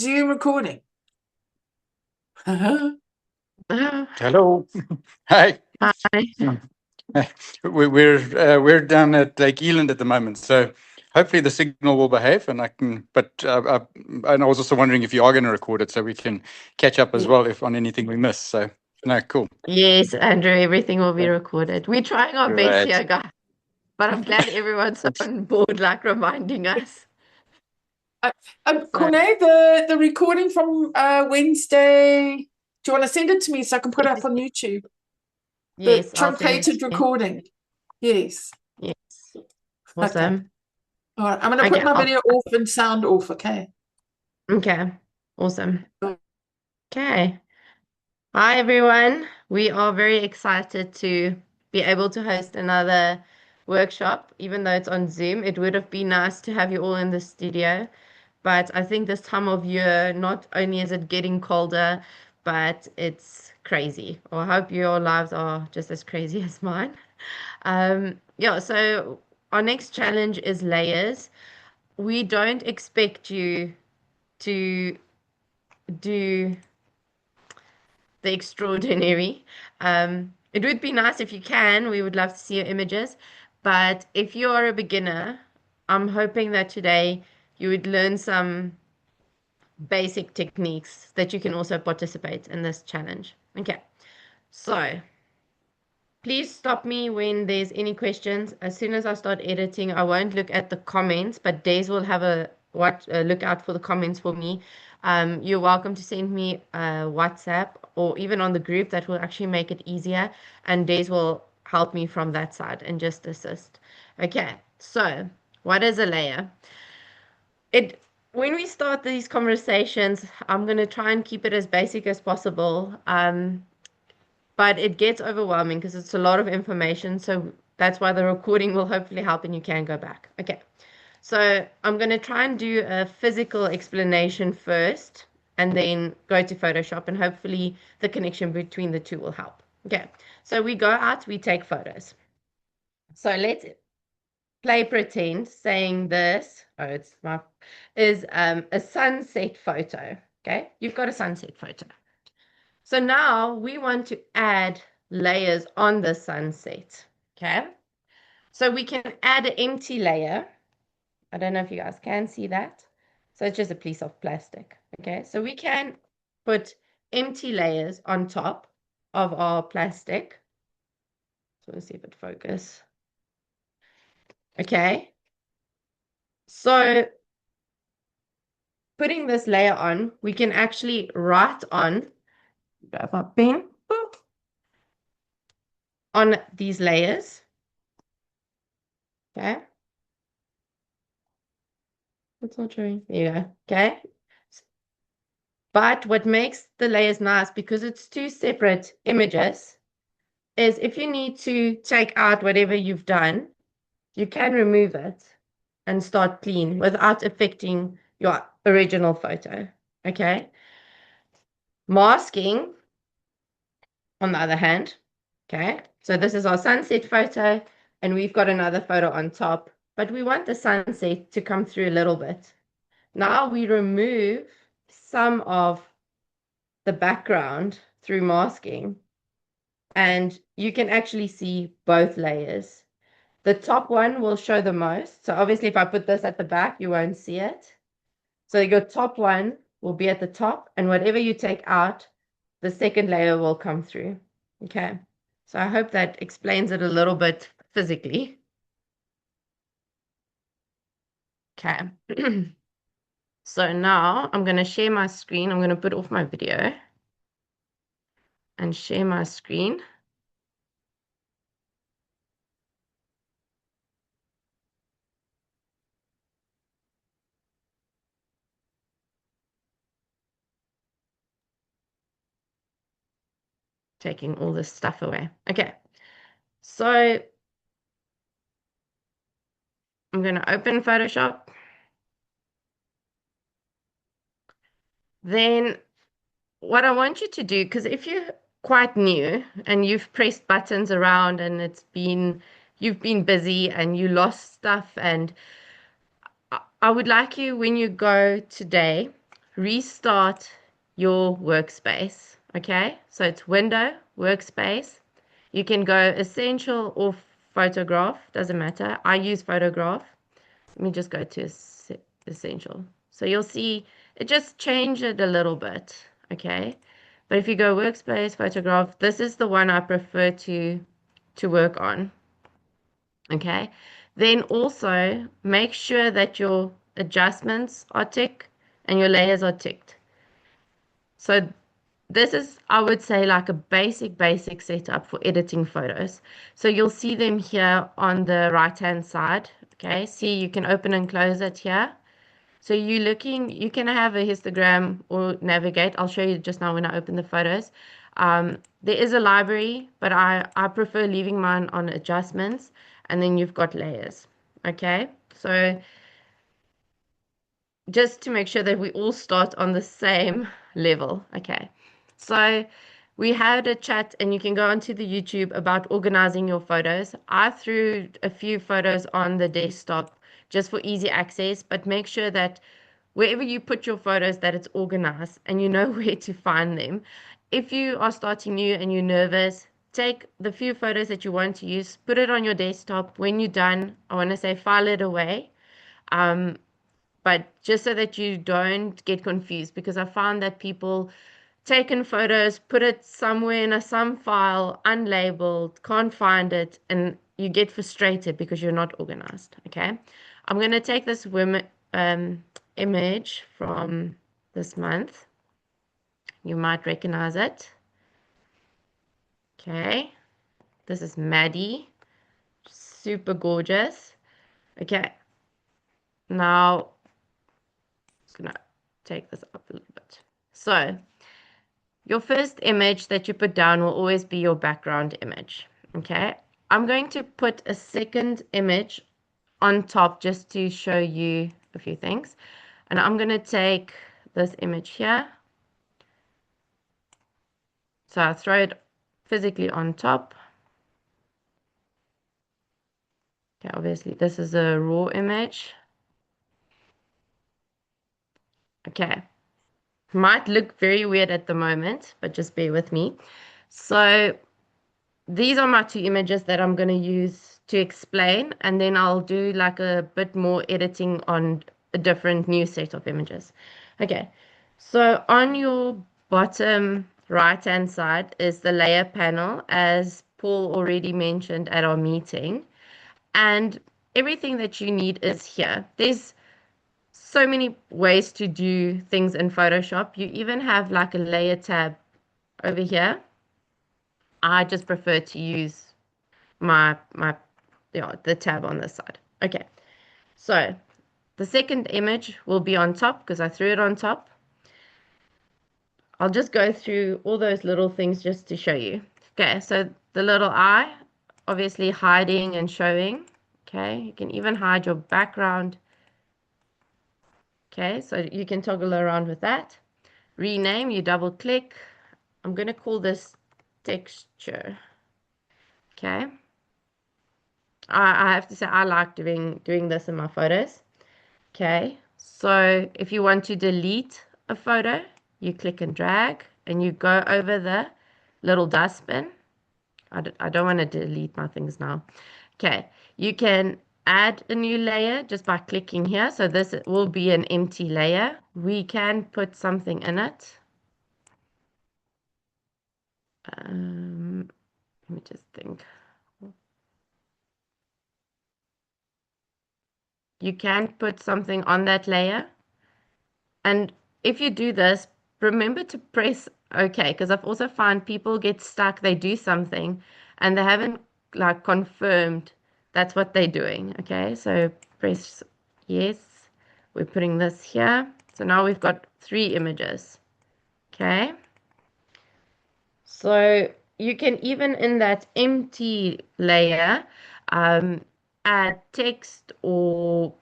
Zoom recording. Hi. Hello. Hi. We're down at Lake Eland at the moment, so hopefully the signal will behave, and I can. But and I was also wondering if you are going to record it, so we can catch up as Yeah. well if on anything we miss. So no, cool. Yes, Andrew, everything will be recorded. We're trying our best Right. here, guys, but I'm glad everyone's on board, like reminding us. Uh, So, Corne, the recording from Wednesday. Do you want to send it to me so I can put it up yes, on YouTube? The yes, I'll send it truncated to you. recording. Yes. Yes, Okay. awesome. All right. I'm going to put Okay, my video off and sound off. Okay. okay, awesome. Okay. Hi, everyone. We are very excited to be able to host another workshop, even though it's on Zoom. It would have been nice to have you all in the studio, but I think this time of year, not only is it getting colder, but it's crazy. Or I hope your lives are just as crazy as mine. Yeah, so our next challenge is layers. We don't expect you to do the extraordinary. It would be nice if you can. We would love to see your images. But if you are a beginner, I'm hoping that today you would learn some basic techniques that you can also participate in this challenge. Okay, so please stop me when there's any questions. As soon as I start editing, I won't look at the comments, but Des will have a look out for the comments for me. You're welcome to send me a WhatsApp or even on the group. That will actually make it easier, and Des will help me from that side and just assist. Okay, so what is a layer? It When we start these conversations, I'm going to try and keep it as basic as possible. But it gets overwhelming because it's a lot of information. So that's why the recording will hopefully help and you can go back. Okay. So I'm going to try and do a physical explanation first and then go to Photoshop, and hopefully the connection between the two will help. Okay. So we go out, we take photos. So let's play pretend saying this. Oh, it's my is a sunset photo. Okay. You've got a sunset photo. So now we want to add layers on the sunset. Okay. So we can add an empty layer. I don't know if you guys can see that. So it's just a piece of plastic. Okay. So we can put empty layers on top of our plastic. So let's see if it focus. Okay. So putting this layer on, we can actually write on, grab our pen, on these layers. Okay. It's not showing. There you go. Okay. But what makes the layers nice, because it's two separate images, is if you need to take out whatever you've done, you can remove it and start clean without affecting your original photo. Okay. Masking, on the other hand, okay. So this is our sunset photo, and we've got another photo on top, but we want the sunset to come through a little bit. Now we remove some of the background through masking, and you can actually see both layers. The top one will show the most. So obviously if I put this at the back, you won't see it. So your top one will be at the top, and whatever you take out, the second layer will come through. Okay. So I hope that explains it a little bit physically. Okay. So now I'm going to share my screen. I'm going to put off my video and share my screen. Taking all this stuff away. Okay. So I'm going to open Photoshop. Then what I want you to do, because if you're quite new and you've pressed buttons around and you've been busy and you lost stuff, and I would like you, when you go today, restart your workspace. Okay, so it's window, workspace. You can go essential or photograph, doesn't matter. I use photograph. Let me just go to essential. So you'll see it just changed it a little bit. Okay, but if you go workspace, photograph, this is the one I prefer to work on. Okay, then also make sure that your adjustments are ticked and your layers are ticked. So this is, I would say, like a basic setup for editing photos. So you'll see them here on the right-hand side. Okay, see, you can open and close it here. So you can have a histogram or navigate. I'll show you just now when I open the photos. There is a library, but I prefer leaving mine on adjustments, and then you've got layers. Okay, so just to make sure that we all start on the same level. Okay, so we had a chat, and you can go onto the YouTube about organizing your photos. I threw a few photos on the desktop just for easy access, but make sure that wherever you put your photos that it's organized and you know where to find them. If you are starting new and you're nervous, take the few photos that you want to use, put it on your desktop. When you're done, I want to say file it away. Um, but just so that you don't get confused, because I found that people taken photos, put it somewhere in some file, unlabeled, can't find it, and you get frustrated because you're not organized. Okay, I'm going to take this image from this month. You might recognize it. Okay, this is Maddie, super gorgeous. Okay, now I'm gonna take this up a little bit. So your first image that you put down will always be your background image. Okay, I'm going to put a second image on top just to show you a few things. And I'm going to take this image here. So I'll throw it physically on top. Okay, obviously this is a raw image. Okay, might look very weird at the moment, but just bear with me. So these are my two images that I'm going to use to explain, and then I'll do like a bit more editing on a different new set of images. Okay, so on your bottom right hand side is the layer panel, as Paul already mentioned at our meeting, and everything that you need is here. There's so many ways to do things in Photoshop. You even have like a layer tab over here. I just prefer to use my the tab on this side. Okay, so the second image will be on top because I threw it on top. I'll just go through all those little things just to show you. Okay, so the little eye, obviously hiding and showing. Okay, you can even hide your background. Okay, so you can toggle around with that. Rename, you double click. I'm going to call this texture. Okay. I have to say I like doing this in my photos. Okay. So if you want to delete a photo, you click and drag and you go over the little dustbin. I don't want to delete my things now. Okay. You can add a new layer just by clicking here. So this will be an empty layer. We can put something in it. Let me just think. You can put something on that layer. And if you do this, remember to press OK, because I've also found people get stuck. They do something and they haven't like confirmed that's what they're doing. Okay, so press yes. We're putting this here. So now we've got 3 images. Okay. So you can even in that empty layer add text or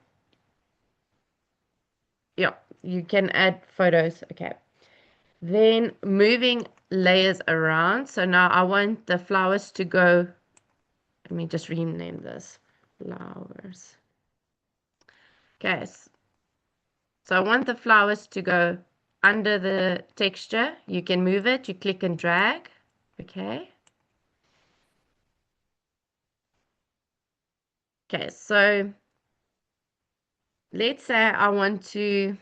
yeah, you can add photos. Okay. Then moving layers around. So now I want the flowers to go. Let me just rename this. Flowers. Okay. So I want the flowers to go under the texture. You can move it, you click and drag. Okay. Okay, so let's say I want to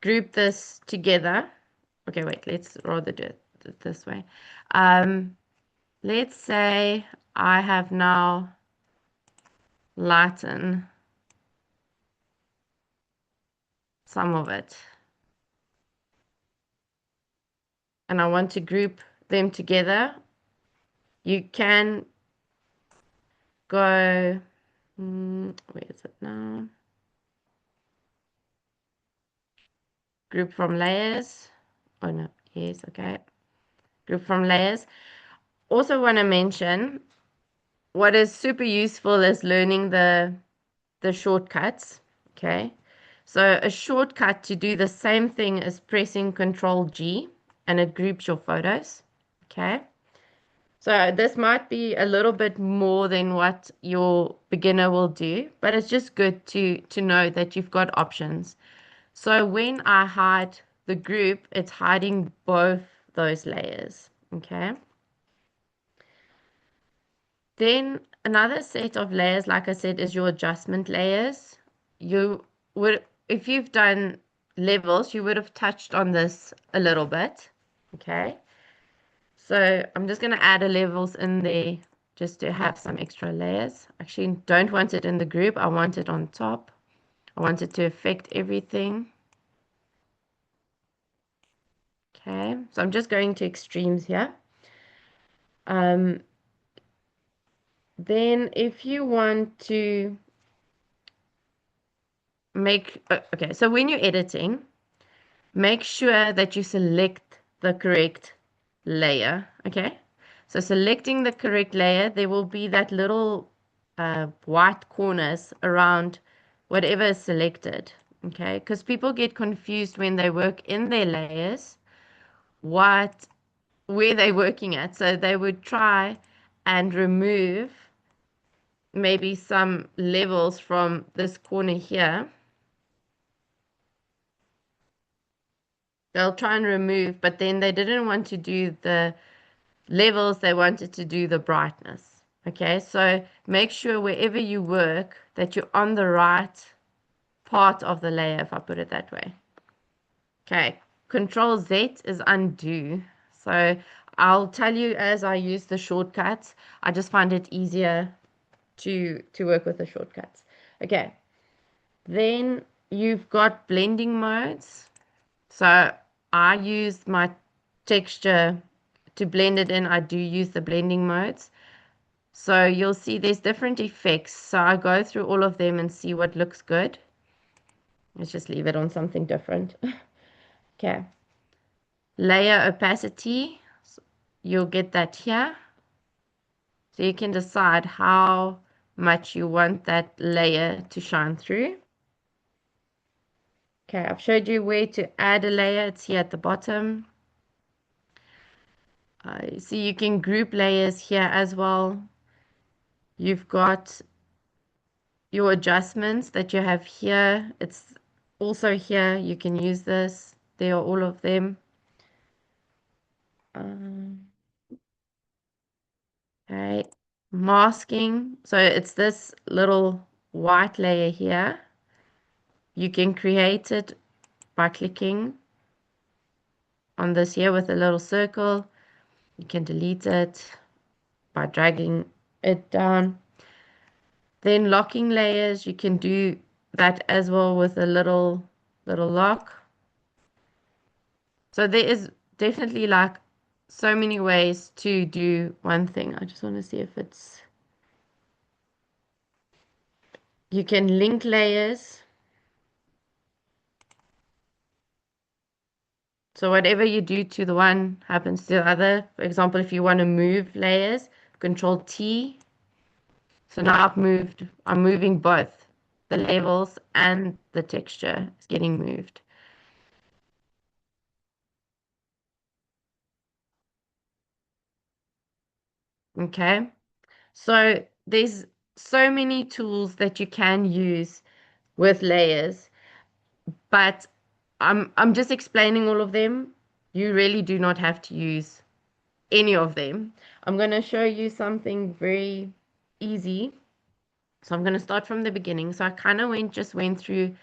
group this together. Okay, wait, let's rather do it this way. Let's say I have now lighten some of it. And I want to group them together. You can go, where is it now? Group from layers. Oh no, yes, okay. Group from layers. Also want to mention what is super useful is learning the shortcuts. Okay. So a shortcut to do the same thing is pressing Control G and it groups your photos. Okay. So this might be a little bit more than what your beginner will do, but it's just good to know that you've got options. So when I hide the group, it's hiding both those layers. Okay. Then another set of layers, like I said, is your adjustment layers. You would, if you've done levels, you would have touched on this a little bit. Okay. So I'm just going to add a levels in there just to have some extra layers. Actually, don't want it in the group. I want it on top. I want it to affect everything. Okay, so I'm just going to extremes here. Then if you want to make, okay, so when you're editing, make sure that you select the correct layer, okay? So selecting the correct layer, there will be that little white corners around whatever is selected, okay? Because people get confused when they work in their layers, where they're working at. So they would try and remove maybe some levels from this corner here. They'll try and remove, but then they didn't want to do the levels, they wanted to do the brightness. Okay, so make sure wherever you work that you're on the right part of the layer, if I put it that way. Okay, Control Z is undo. So I'll tell you as I use the shortcuts. I just find it easier to work with the shortcuts. Okay, then you've got blending modes. So I use my texture to blend it in. I do use the blending modes. So you'll see there's different effects. So I go through all of them and see what looks good. Let's just leave it on something different. Okay. Layer opacity. You'll get that here. So you can decide how much you want that layer to shine through. Okay, I've showed you where to add a layer. It's here at the bottom. So you can group layers here as well. You've got your adjustments that you have here. It's also here. You can use this. There are all of them. Okay. Masking. So it's this little white layer here. You can create it by clicking on this here with a little circle. You can delete it by dragging it down. Then locking layers, you can do that as well with a little lock. So there is definitely like so many ways to do one thing. I just want to see if it's, you can link layers. So whatever you do to the one happens to the other. For example, if you want to move layers, Control T. So now I'm moving both the levels and the texture is getting moved. Okay. So there's so many tools that you can use with layers, but I'm just explaining all of them. You really do not have to use any of them. I'm going to show you something very easy. So I'm going to start from the beginning. So I kind of went through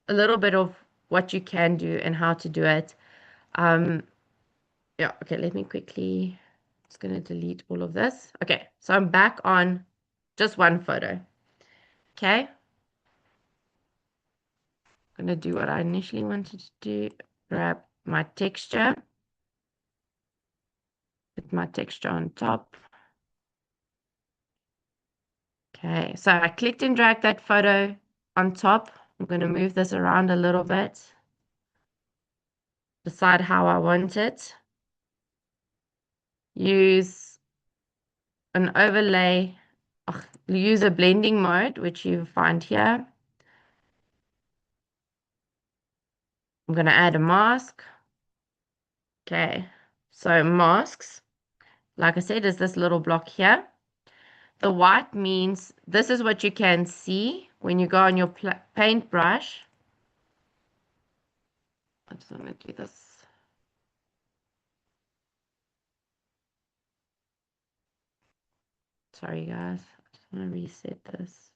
a little bit of what you can do and how to do it. Um, yeah, okay, let me quickly, just going to delete all of this. Okay, so I'm back on just one photo. Okay, I'm going to do what I initially wanted to do, grab my texture, put my texture on top. Okay, so I clicked and dragged that photo on top. I'm going to move this around a little bit, decide how I want it. Use an overlay, use a blending mode, which you find here. I'm going to add a mask. Okay, so masks, like I said, is this little block here. The white means this is what you can see when you go on your paintbrush. I just want to do this. Sorry, guys. I just want to reset this.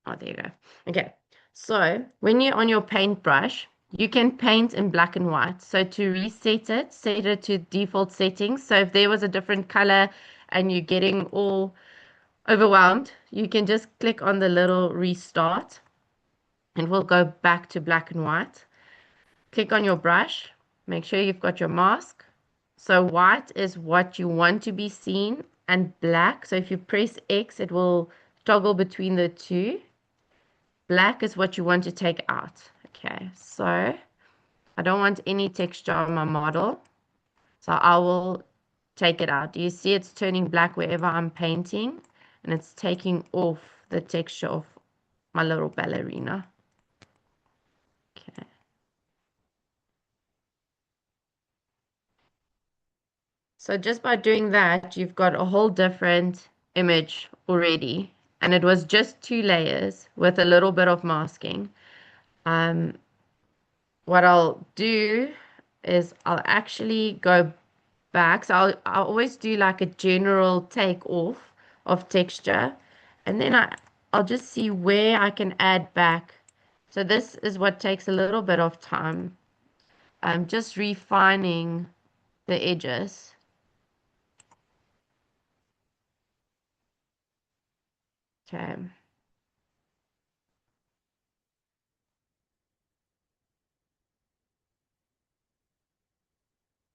Oh, there you go. Okay. So when you're on your paintbrush, you can paint in black and white. So to reset it, set it to default settings. So if there was a different color and you're getting all overwhelmed, you can just click on the little restart and we'll go back to black and white. Click on your brush. Make sure you've got your mask. So white is what you want to be seen and black. So if you press X, it will toggle between the two. Black is what you want to take out. Okay, so I don't want any texture on my model. So I will take it out. Do you see it's turning black wherever I'm painting? And it's taking off the texture of my little ballerina. Okay. So just by doing that, you've got a whole different image already. And it was just 2 layers with a little bit of masking. What I'll do is I'll actually go back. So I'll always do like a general take off of texture. And then I'll just see where I can add back. So this is what takes a little bit of time. I'm just refining the edges. Okay.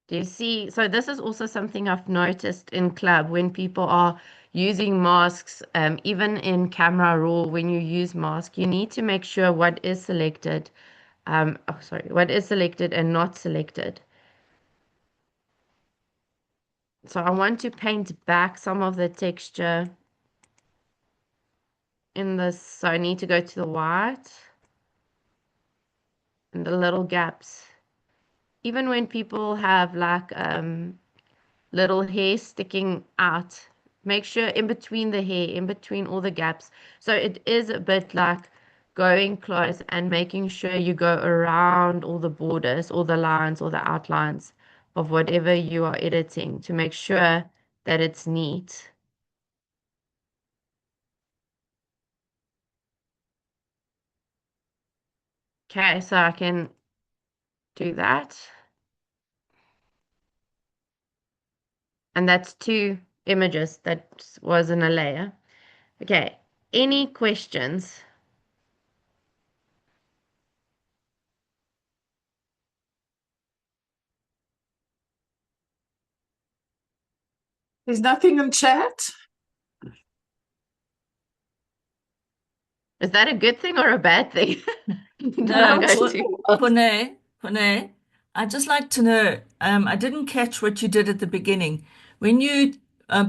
Do you see? So this is also something I've noticed in club when people are using masks, even in camera raw, when you use mask, you need to make sure what is selected, what is selected and not selected. So I want to paint back some of the texture in this. So I need to go to the white and the little gaps. Even when people have like little hair sticking out. Make sure in between the hair, in between all the gaps. So it is a bit like going close and making sure you go around all the borders, all the lines, all the outlines of whatever you are editing to make sure that it's neat. Okay, so I can do that. And that's 2 images that was in a layer. Okay, any questions? There's nothing in chat. Is that a good thing or a bad thing? That I'm No, going to. Pune, I'd just like to know, I didn't catch what you did at the beginning. When you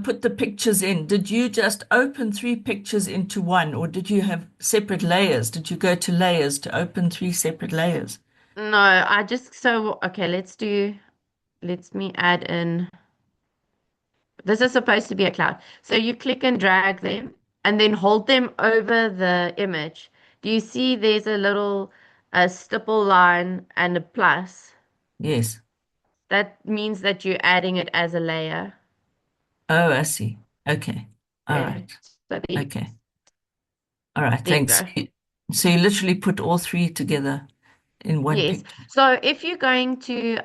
put the pictures in, did you just open 3 pictures into one, or did you have separate layers? Did you go to layers to open 3 separate layers? No, okay, let me add in. This is supposed to be a cloud. So you click and drag them, and then hold them over the image. Do you see there's a little stipple line and a plus? Yes. That means that you're adding it as a layer. Oh, I see. Okay. All There. right. So there, Okay. All right. there you Thanks. go. So you literally put all three together in one Yes. picture. So if you're going to,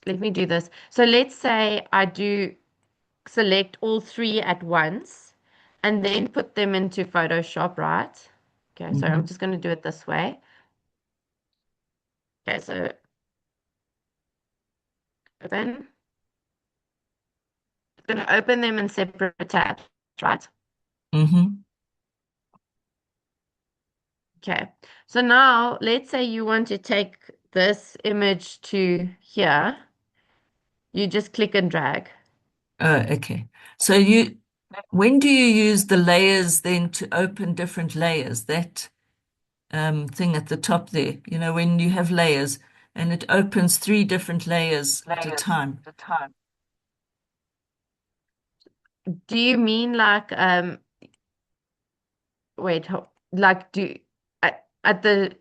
let me do this. So let's say I do select all three at once and then put them into Photoshop, right? Okay, so I'm Mm-hmm. just going to do it this way. Okay, so open. I'm going to open them in separate tabs, right? Mm-hmm. Okay, so now let's say you want to take this image to here. You just click and drag. Oh, okay. So when do you use the layers then to open different layers? That thing at the top there, when you have layers and it opens three different layers at a time. Do you mean like wait, like do at the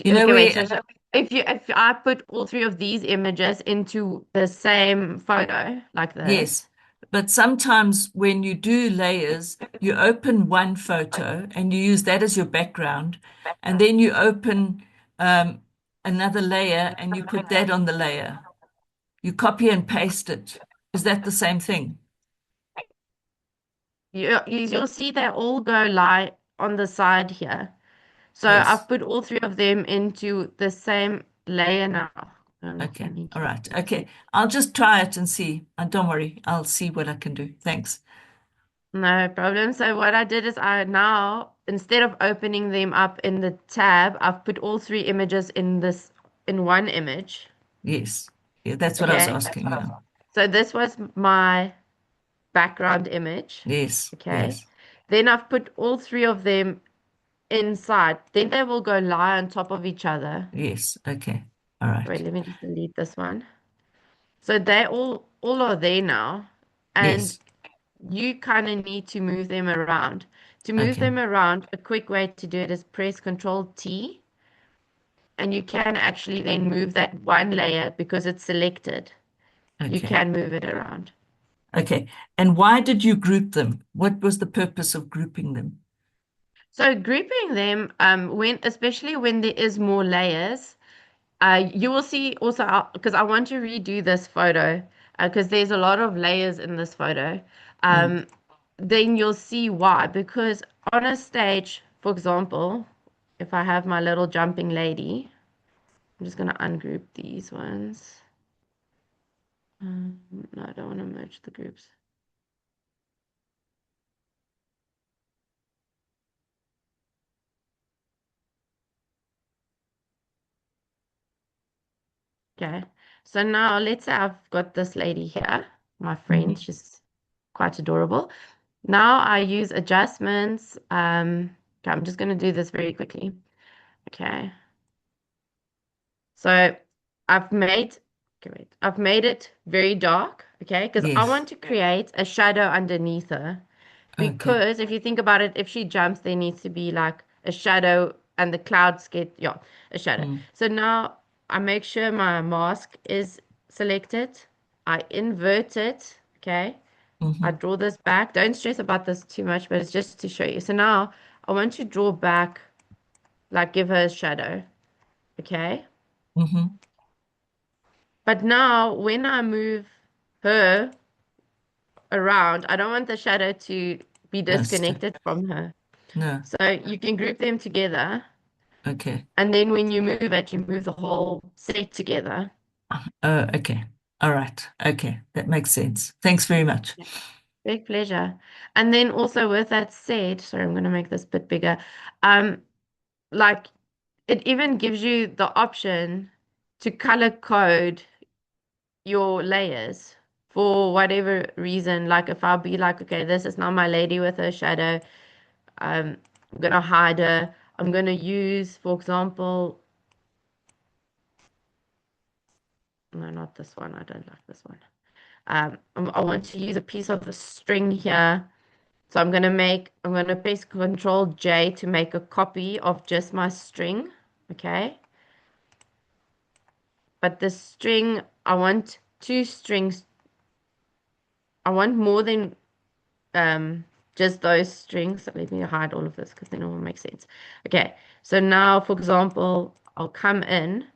You know okay, wait, where, so if I put all three of these images into the same photo like this, yes, but sometimes when you do layers, you open one photo and you use that as your background, and then you open um, another layer and you put that on the layer. You copy and paste it. Is that the same thing? you'll see they all go lie on the side here. So Yes. I've put all three of them into the same layer now. Oh, Okay. funny All key. right. Okay. I'll just try it and see. Don't worry. I'll see what I can do. Thanks. No problem. So what I did is I now, instead of opening them up in the tab, I've put all three images in one image. Yes. Yeah, that's what I was Okay. asking. Yeah. So this was my background image. Yes. Okay. Yes. Then I've put all three of them inside. Then they will go lie on top of each other. Yes. Okay. All Wait, right. let me just delete this one. So they all are there now. And Yes. you kind of need to move them around. To move Okay. them around, a quick way to do it is press Control T, and you can actually then move that one layer because it's selected. You Okay. can move it around. Okay. And why did you group them? What was the purpose of grouping them? So grouping them, especially when there is more layers, you will see also because I want to redo this photo because there's a lot of layers in this photo. Mm. Um, then you'll see why. Because on a stage, for example, if I have my little jumping lady, I'm just going to ungroup these ones. No, I don't want to merge the groups. Okay, so now let's say I've got this lady here, my friend. Mhm. She's quite adorable. Now I use adjustments. Okay, I'm just going to do this very quickly. Okay, so I've made it very dark. Okay, because I Yes. want to create a shadow underneath her. Okay. Because if you think about it, if she jumps, there needs to be like a shadow and the clouds get, yeah, a shadow. Mm. So now I make sure my mask is selected. I invert it. Okay. I Mm-hmm. draw this back. Don't stress about this too much, but it's just to show you. So now I want to draw back, like give her a shadow. Okay. Mm-hmm. But now when I move her around, I don't want the shadow to be No, stick. disconnected from her. No. So you can group them together. Okay. And then when you move it, you move the whole set together. Oh, okay. All right. Okay. That makes sense. Thanks very much. Big pleasure. And then also with that said, sorry, I'm going to make this bit bigger. Um, like it even gives you the option to color code your layers for whatever reason. Like if I'll be like, okay, this is not my lady with her shadow. I'm gonna hide her. I'm gonna use, for example, no, not this one. I don't like this one. I want to use a piece of the string here. So I'm going to press Control J to make a copy of just my string. Okay. But the string, I want two strings. I want more than just those strings. So let me hide all of this because then it will make sense. Okay. So now, for example, I'll come in.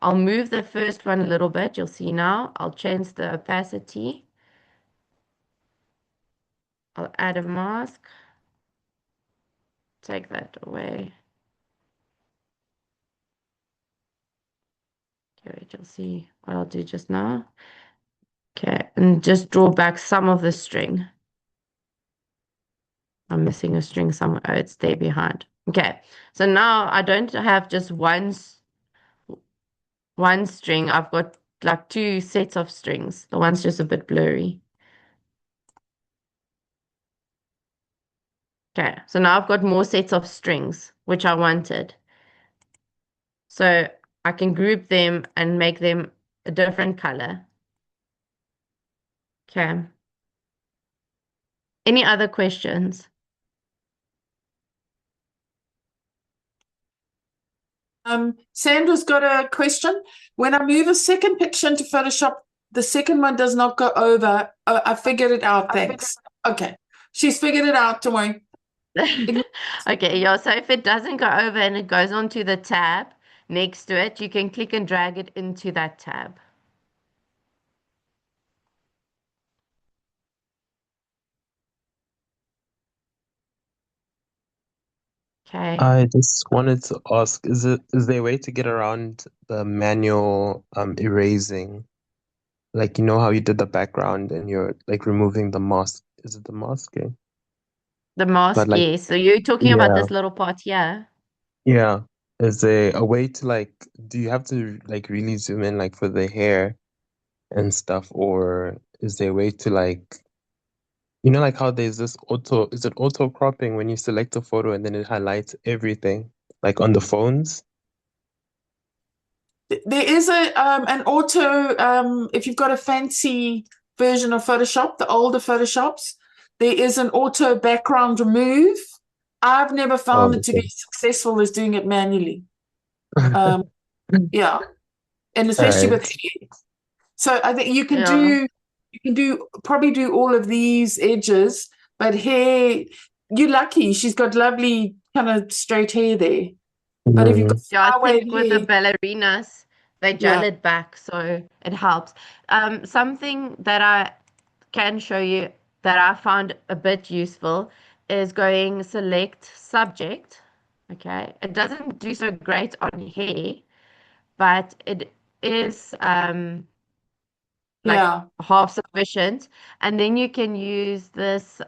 I'll move the first one a little bit. You'll see now. I'll change the opacity. I'll add a mask. Take that away. Okay, wait, you'll see what I'll do just now. Okay, and just draw back some of the string. I'm missing a string somewhere. Oh, it's there behind. Okay, so now I don't have just one string. I've got like two sets of strings. The one's just a bit blurry. Okay, so now I've got more sets of strings, which I wanted. So I can group them and make them a different color. Okay. Any other questions? Sandra's got a question. When I move a second picture into Photoshop, the second one does not go over. Oh, I figured it out. Thanks. Okay. She's figured it out. Don't worry. Okay, yeah, so if it doesn't go over and it goes onto the tab next to it, you can click and drag it into that tab. Okay. I just wanted to ask, is there a way to get around the manual erasing? Like, you know how you did the background and you're like removing the mask. Is it the masking? The But mask, like, yes. So you're talking about yeah, this little part here. yeah. Is there a way to like, do you have to like really zoom in like for the hair and stuff, or is there a way to like, you know, like how there's this is it auto cropping when you select a photo and then it highlights everything, like on the phones? There is an auto if you've got a fancy version of Photoshop, the older Photoshops, there is an auto background remove. I've never found Oh, it to be as successful as doing it manually. Yeah, and all especially right. with hair. So I think Yeah. you can probably do all of these edges, but hair, you're lucky. She's got lovely kind of straight hair there. But if you've got Mhm. Yeah, I flyweight think with the hair, ballerinas, they gel yeah. it back, so it helps. Something that I can show you that I found a bit useful is going select subject. Okay, it doesn't do so great on hair, but it is like Yeah. half sufficient. And then you can use this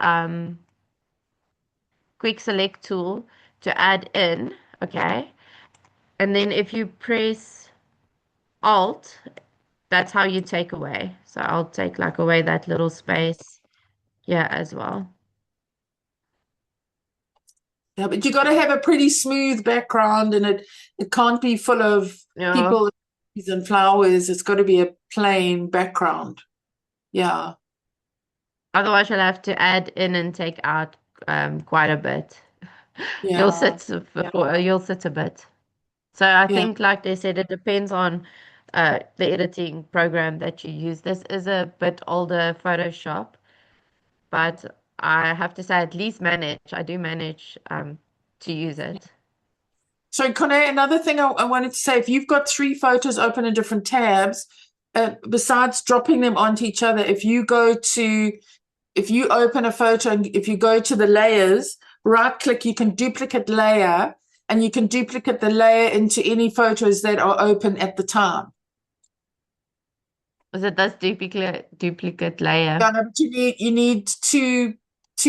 quick select tool to add in. Okay, and then if you press Alt, that's how you take away. So I'll take like away that little space here as well. Yeah, but you got to have a pretty smooth background, and it can't be full of Yeah. people and flowers. It's got to be a plain background. Yeah. Otherwise, you'll have to add in and take out quite a bit. Yeah. You'll sit a bit. So I Yeah. think, like they said, it depends on the editing program that you use. This is a bit older Photoshop, but I have to say, at least I do manage to use it. So, Connie, another thing I wanted to say, if you've got 3 photos open in different tabs, besides dropping them onto each other, if you open a photo and if you go to the layers, right click, you can duplicate layer, and you can duplicate the layer into any photos that are open at the time. Is it this duplicate layer Yeah, no, but you need two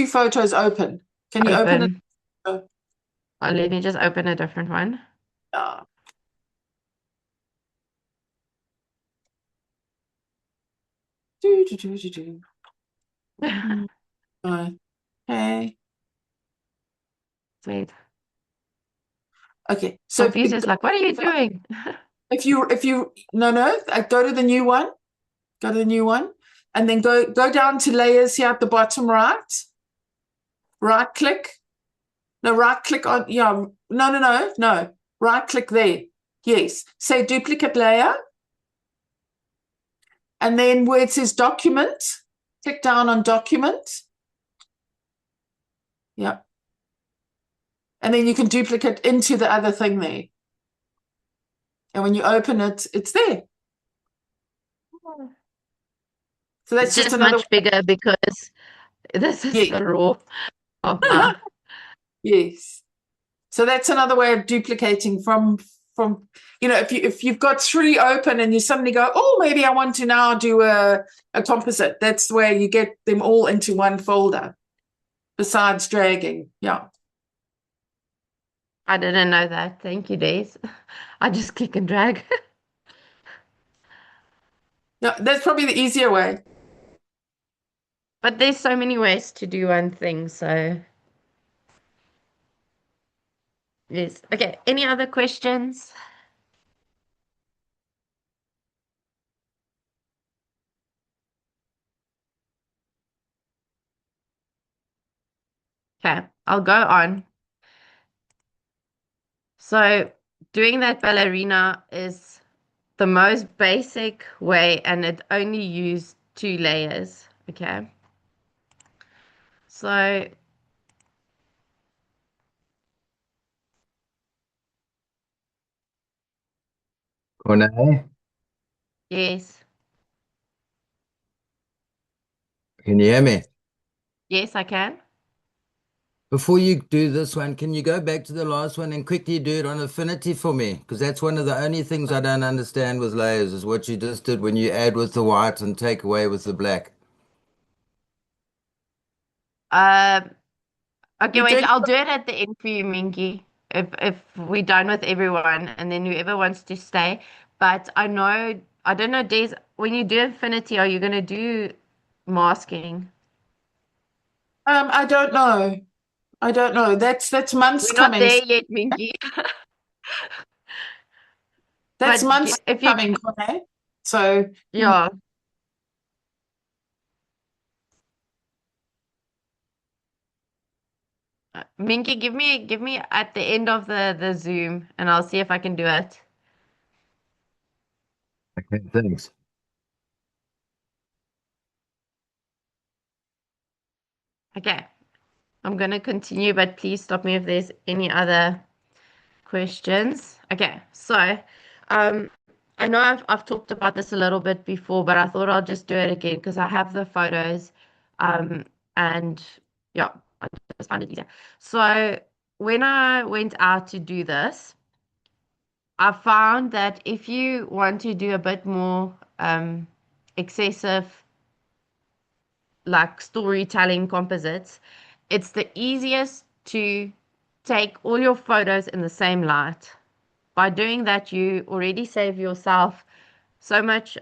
photos open. Can you open it? open? Oh, let me just open a different one. Yeah. Do. Okay. Sweet. Okay. So Confucius, like, what are you doing? if you no, go to the new one. Go to the new one, and then go down to layers here at the bottom right. right click. No, right click on, yeah, no. Right click there. Yes. Say duplicate layer. And then where it says document, click down on document. Yeah. And then you can duplicate into the other thing there. And when you open it, it's there. So that's It's just just another much bigger because this is Yeah. the raw of my. Yes. So that's another way of duplicating from if you've got 3 open and you suddenly go, oh, maybe I want to now do a composite. That's where you get them all into one folder besides dragging. Yeah. I didn't know that. Thank you, Days. I just click and drag. Yeah, that's probably the easier way. But there's so many ways to do one thing, so yes. Okay, any other questions? Okay, I'll go on. So doing that ballerina is the most basic way, and it only used 2 layers. Okay. So Corne, yes. can you hear me? Yes, I can. Before you do this one, can you go back to the last one and quickly do it on affinity for me? Because that's one of the only things I don't understand with layers is what you just did when you add with the white and take away with the black. Okay, You're wait, doing I'll do it at the end for you, Minky. If we're done with everyone and then whoever wants to stay. But I don't know, Des, when you do infinity, are you gonna do masking? I don't know. That's months We're not coming. there yet, Minky. That's But months if you, coming, Corne. So yeah. Minky, give me at the end of the Zoom and I'll see if I can do it. Okay, thanks. Okay. I'm gonna continue, but please stop me if there's any other questions. Okay, so um I know I've talked about this a little bit before, but I thought I'll just do it again because I have the photos. Um and yeah, I just found it easier. So when I went out to do this, I found that if you want to do a bit more excessive like storytelling composites, it's the easiest to take all your photos in the same light. By doing that, you already save yourself so much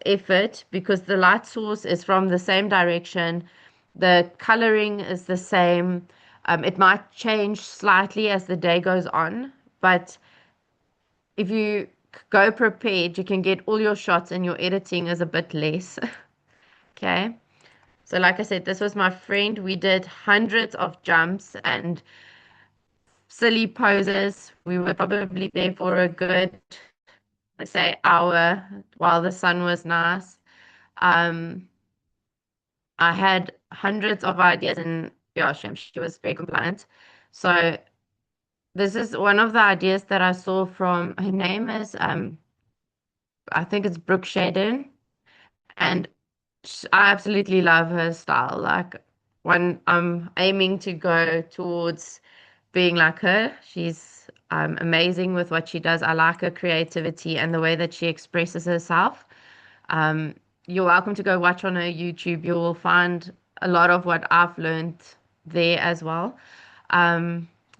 effort because the light source is from the same direction, the coloring is the same. It might change slightly as the day goes on, but if you go prepared, you can get all your shots and your editing is a bit less. Okay. So like I said, this was my friend. We did hundreds of jumps and silly poses. We were probably there for a good, let's say, hour while the sun was nice. Um, I had hundreds of ideas and yeah, she was very compliant. So this is one of the ideas that I saw from her name is I think it's Brooke Shaden, and I absolutely love her style. Like when I'm aiming to go towards being like her, she's amazing with what she does. I like her creativity and the way that she expresses herself. Um, you're welcome to go watch on her YouTube. You will find a lot of what I've learned there as well.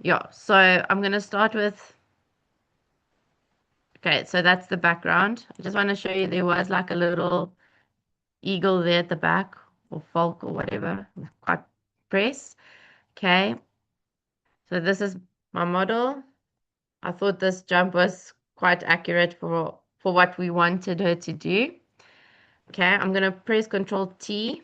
Yeah, so I'm gonna start with. Okay, so that's the background. I just want to show you there was like a little eagle there at the back, or falk or whatever, quite press. Okay, so this is my model. I thought this jump was quite accurate for what we wanted her to do. Okay, I'm gonna press Control T.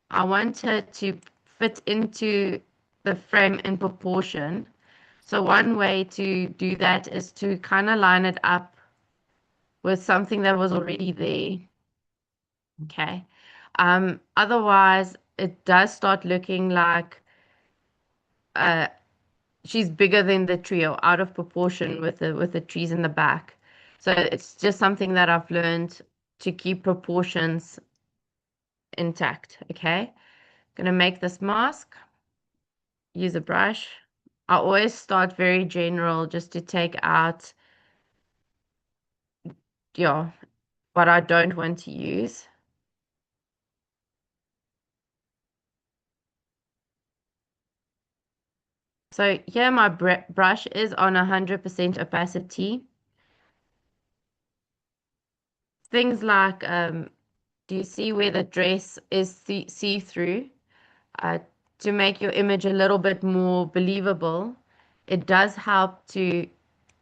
I want her to fit into the frame in proportion. So one way to do that is to kind of line it up with something that was already there. Okay. Otherwise, it does start looking like she's bigger than the tree or out of proportion with the trees in the back. So it's just something that I've learned to keep proportions intact. Okay. Gonna make this mask. Use a brush. I always start very general just to take out, yeah, what I don't want to use. So here my brush is on 100% opacity. Things like, do you see where the dress is see-through? To make your image a little bit more believable, it does help to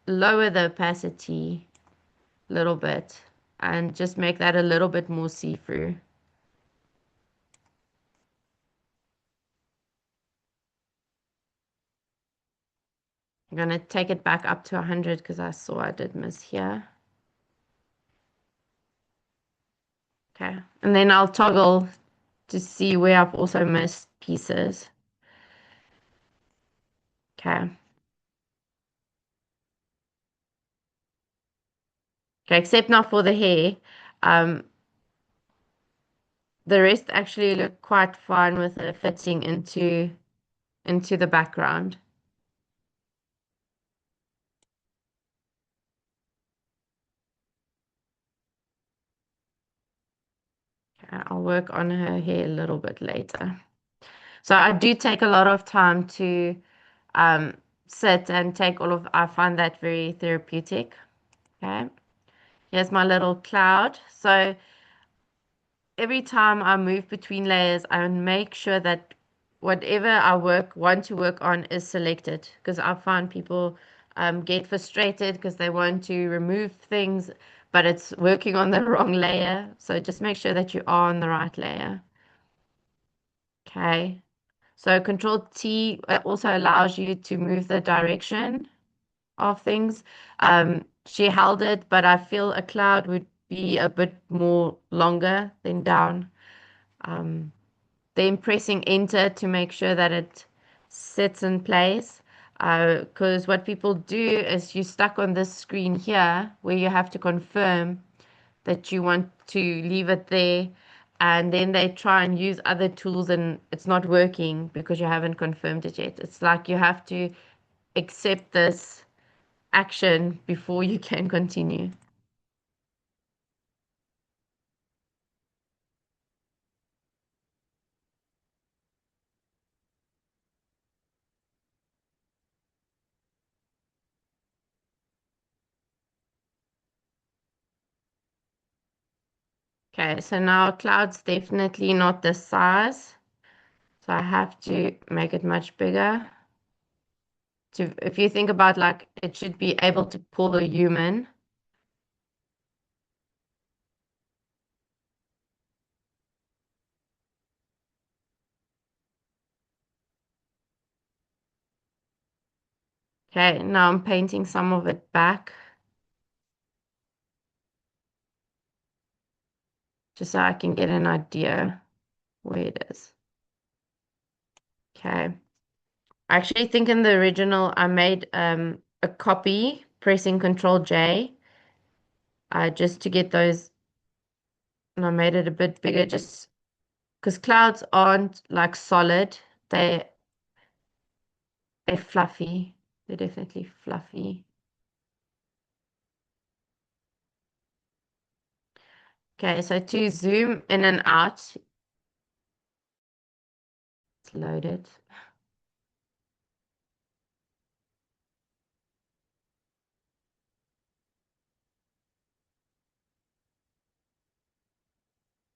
lower the opacity a little bit and just make that a little bit more see-through. I'm going to take it back up to 100 because I saw I did miss here. Okay, and then I'll toggle to see where I've also missed pieces. Okay. Okay, except not for the hair. The rest actually look quite fine with it fitting into the background. Okay, I'll work on her hair a little bit later. So I do take a lot of time to sit and take all of, I find that very therapeutic. Okay, here's my little cloud. So every time I move between layers, I make sure that whatever I want to work on is selected, because I find people get frustrated because they want to remove things, but it's working on the wrong layer. So just make sure that you are on the right layer. Okay. So Control T also allows you to move the direction of things. She held it, but I feel a cloud would be a bit more longer than down. Then pressing enter to make sure that it sits in place. Because what people do is you're stuck on this screen here where you have to confirm that you want to leave it there, and then they try and use other tools and it's not working because you haven't confirmed it yet. It's like you have to accept this action before you can continue. Okay, so now cloud's definitely not this size. So I have to make it much bigger. If you think about, like, it should be able to pull a human. Okay, now I'm painting some of it back, just so I can get an idea where it is. Okay. I actually think in the original I made a copy pressing Control J just to get those, and I made it a bit bigger just because clouds aren't like solid. They're fluffy. They're definitely fluffy. Okay, so to zoom in and out, it's loaded.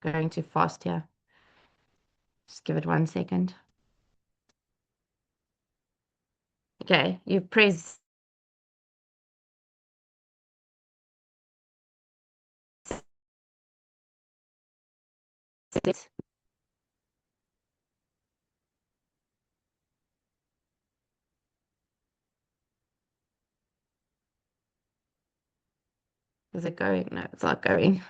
Going too fast here. Just give it 1 second. Okay, you press it. Is it going? No, it's not going.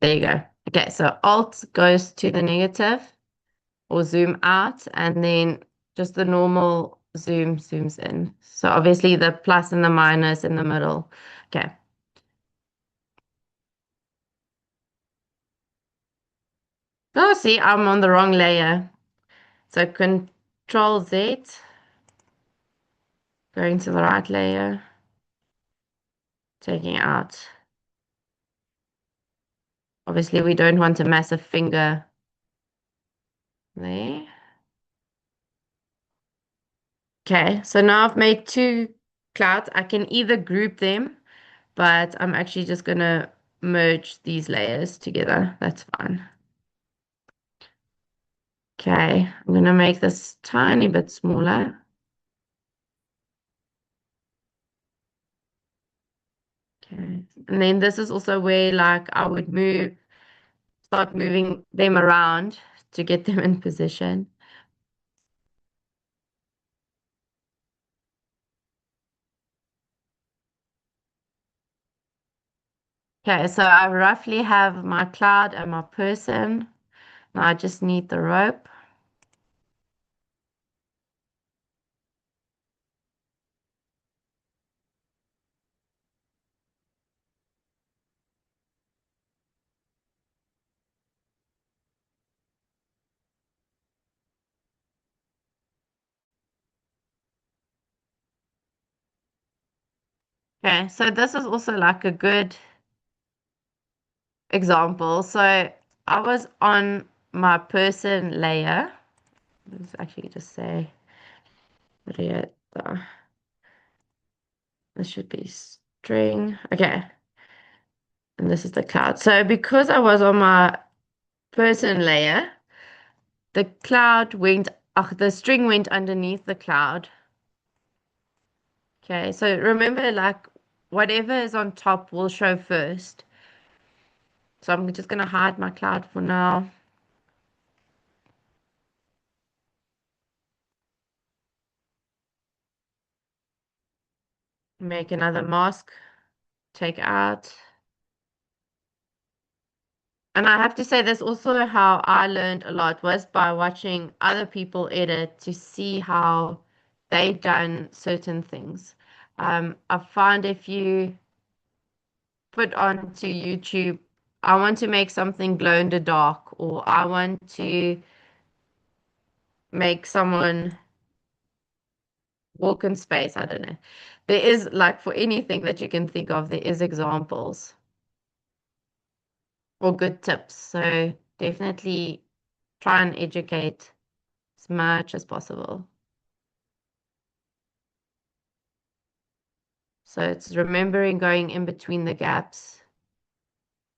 There you go. Okay, so Alt goes to the negative or zoom out, and then just the normal zoom zooms in. So obviously the plus and the minus in the middle. Okay. Oh, see, I'm on the wrong layer. So Control Z, going to the right layer, taking it out. Obviously, we don't want a massive finger there. Okay, so now I've made two clouds. I can either group them, but I'm actually just going to merge these layers together. That's fine. Okay, I'm going to make this tiny bit smaller. Okay, and then this is also where like I would start moving them around to get them in position. Okay, so I roughly have my cloud and my person. Now I just need the rope. Okay, so this is also like a good example. So I was on my person layer. Let's actually just say, this should be string. Okay, and this is the cloud. So because I was on my person layer, the the string went underneath the cloud. Okay, so remember, like, whatever is on top will show first. So I'm just going to hide my cloud for now. Make another mask, take out. And I have to say, that's also how I learned a lot, was by watching other people edit to see how they done certain things. I find if you put onto YouTube, I want to make something glow in the dark, or I want to make someone walk in space. I don't know. There is, like, for anything that you can think of, there is examples or good tips. So definitely try and educate as much as possible. So it's remembering going in between the gaps.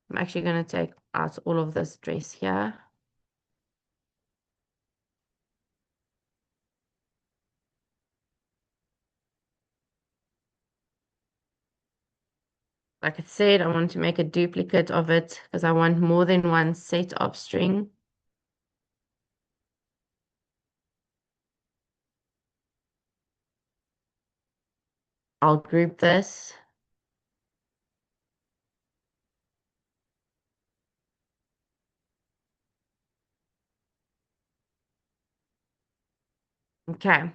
I'm actually going to take out all of this dress here. Like I said, I want to make a duplicate of it because I want more than one set of string. I'll group this. Okay.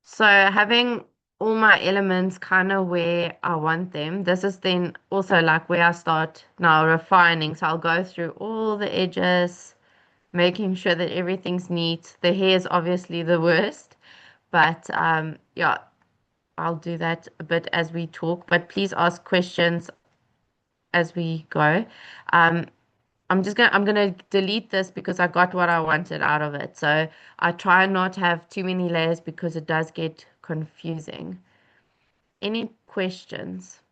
So having all my elements kind of where I want them, this is then also like where I start now refining. So I'll go through all the edges, making sure that everything's neat. The hair is obviously the worst, but yeah, I'll do that a bit as we talk. But please ask questions as we go. Um, I'm gonna delete this because I got what I wanted out of it. So I try not to have too many layers because it does get confusing. Any questions?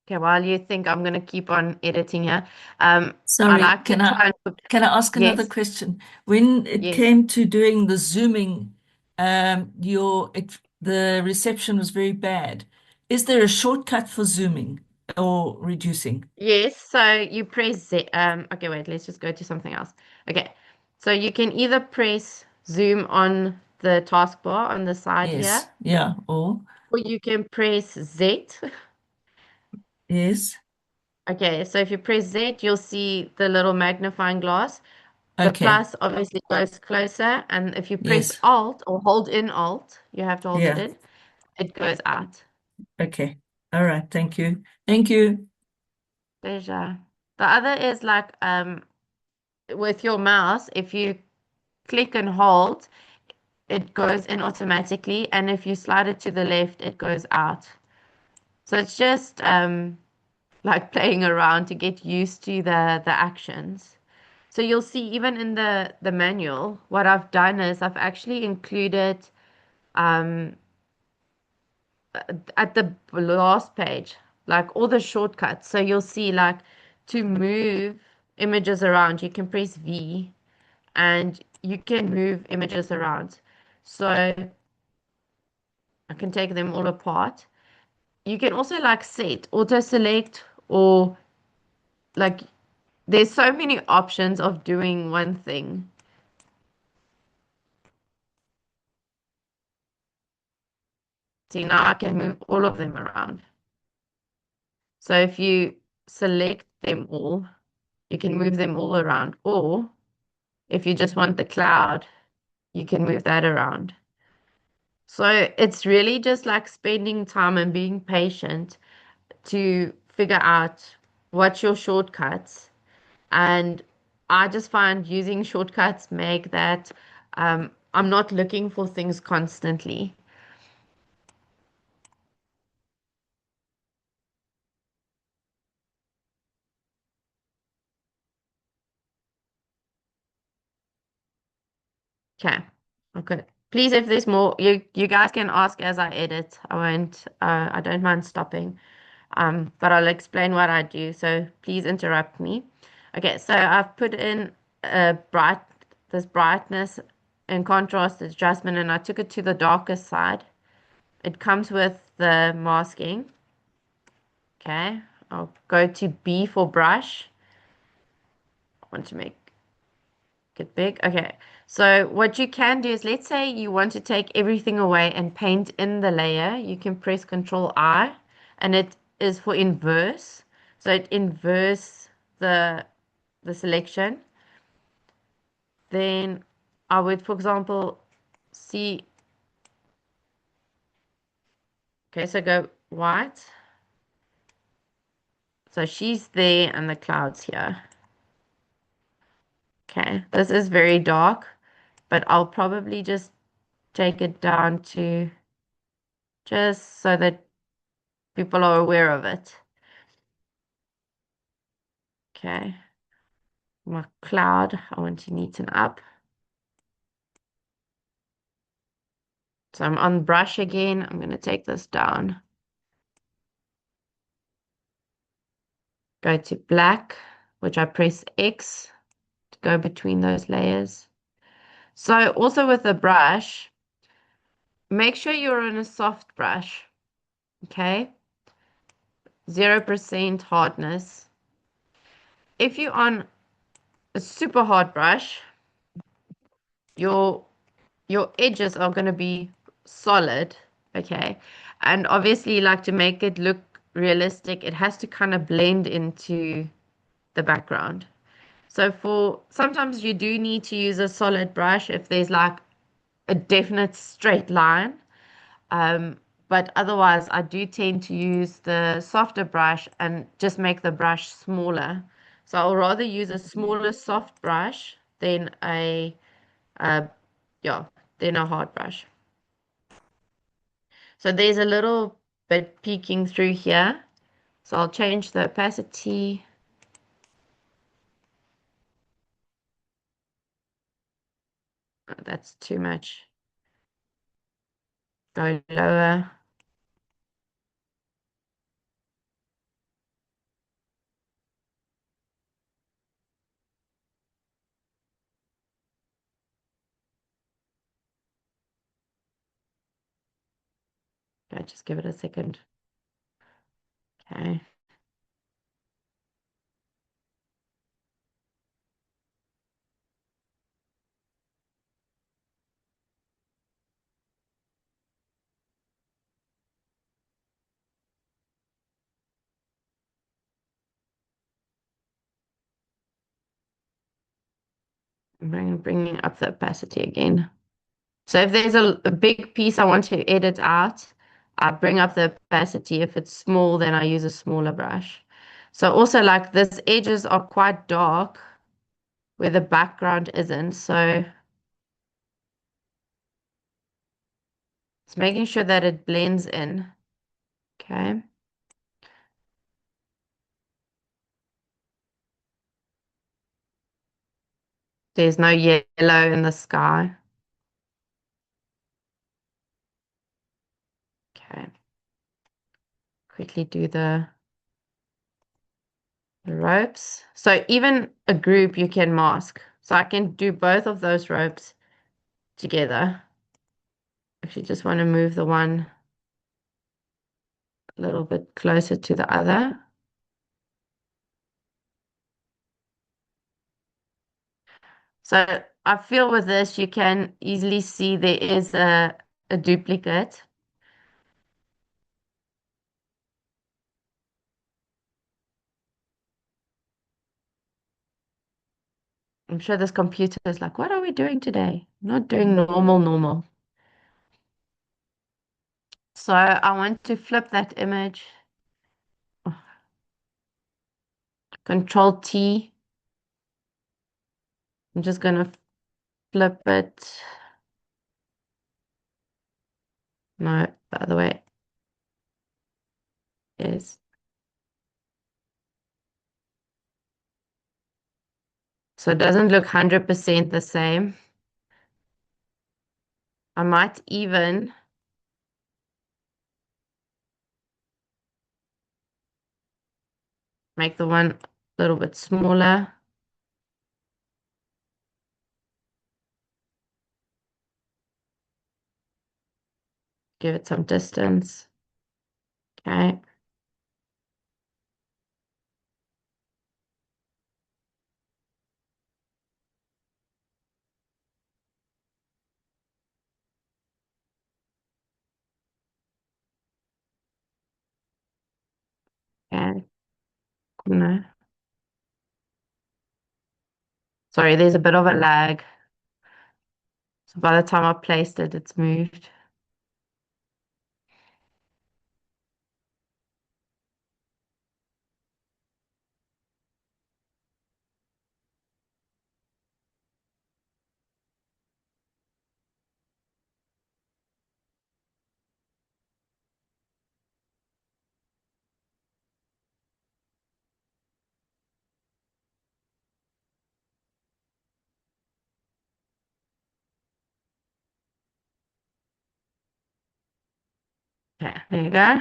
Okay, while you think, I'm gonna keep on editing here. I Sorry, like to try and put, can I ask another yes, question? When it yes. came to doing the zooming, the reception was very bad. Is there a shortcut for zooming or reducing? Yes, so you press Z. Okay, wait, let's just go to something else. Okay, so you can either press zoom on the taskbar on the side Yes. here, Yeah. or you can press Z. Yes. Okay, so if you press Z, you'll see the little magnifying glass. The Okay. plus obviously goes closer, and if you press Yes. Alt or hold in Alt, you have to hold it Yeah. in, it goes out. Okay. All right. Thank you. Thank you. Pleasure. The other is like with your mouse, if you click and hold, it goes in automatically, and if you slide it to the left, it goes out. So it's just like playing around to get used to the actions. So you'll see even in the manual, what I've done is I've actually included um, at the last page, like all the shortcuts. So you'll see like to move images around, you can press V and you can move images around. So I can take them all apart. You can also like set, auto select, or like there's so many options of doing one thing. See, now I can move all of them around. So if you select them all, you can move them all around. Or if you just want the cloud, you can move that around. So it's really just like spending time and being patient to figure out what's your shortcuts. And I just find using shortcuts make that I'm not looking for things constantly. Okay. Okay. Please, if there's more, you guys can ask as I edit. I won't, I don't mind stopping. But I'll explain what I do. So please interrupt me. Okay, so I've put in this brightness and contrast adjustment, and I took it to the darkest side. It comes with the masking. Okay, I'll go to B for brush. I want to make it big. Okay, so what you can do is, let's say you want to take everything away and paint in the layer. You can press Control I, and it is for inverse. So it inverse the selection. Then I would, for example, see. Okay, so go white. So she's there and the clouds here. Okay, this is very dark, but I'll probably just take it down to just so that people are aware of it. Okay, my cloud, I want to neaten up. So I'm on brush again. I'm going to take this down. Go to black, which I press X to go between those layers. So also with the brush, make sure you're on a soft brush, okay? 0% hardness. If you're on a super hard brush, your your edges are going to be solid, okay? And obviously, like to make it look realistic, it has to kind of blend into the background. So for sometimes you do need to use a solid brush if there's like a definite straight line. But otherwise, I do tend to use the softer brush and just make the brush smaller. So I'll rather use a smaller soft brush than uh, yeah, than a hard brush. So there's a little bit peeking through here. So I'll change the opacity. Oh, that's too much. Go lower. might just give it a second. Okay. Bringing up the opacity again. So if there's a big piece I want to edit out, I bring up the opacity. If it's small, then I use a smaller brush. So also like this edges are quite dark where the background isn't. So it's making sure that it blends in. Okay. There's no yellow in the sky. Okay. Quickly do the ropes. So even a group you can mask. So I can do both of those ropes together. Actually, just want to move the one a little bit closer to the other. So I feel with this, you can easily see there is a duplicate. I'm sure this computer is like, what are we doing today? Not doing normal. So I want to flip that image. Control T. I'm just going to flip it. No, the other way. Yes. So it doesn't look 100% the same. I might even make the one a little bit smaller. Give it some distance. Okay. Okay. No. Sorry, there's a bit of a lag. So by the time I placed it, it's moved. Okay, there you go.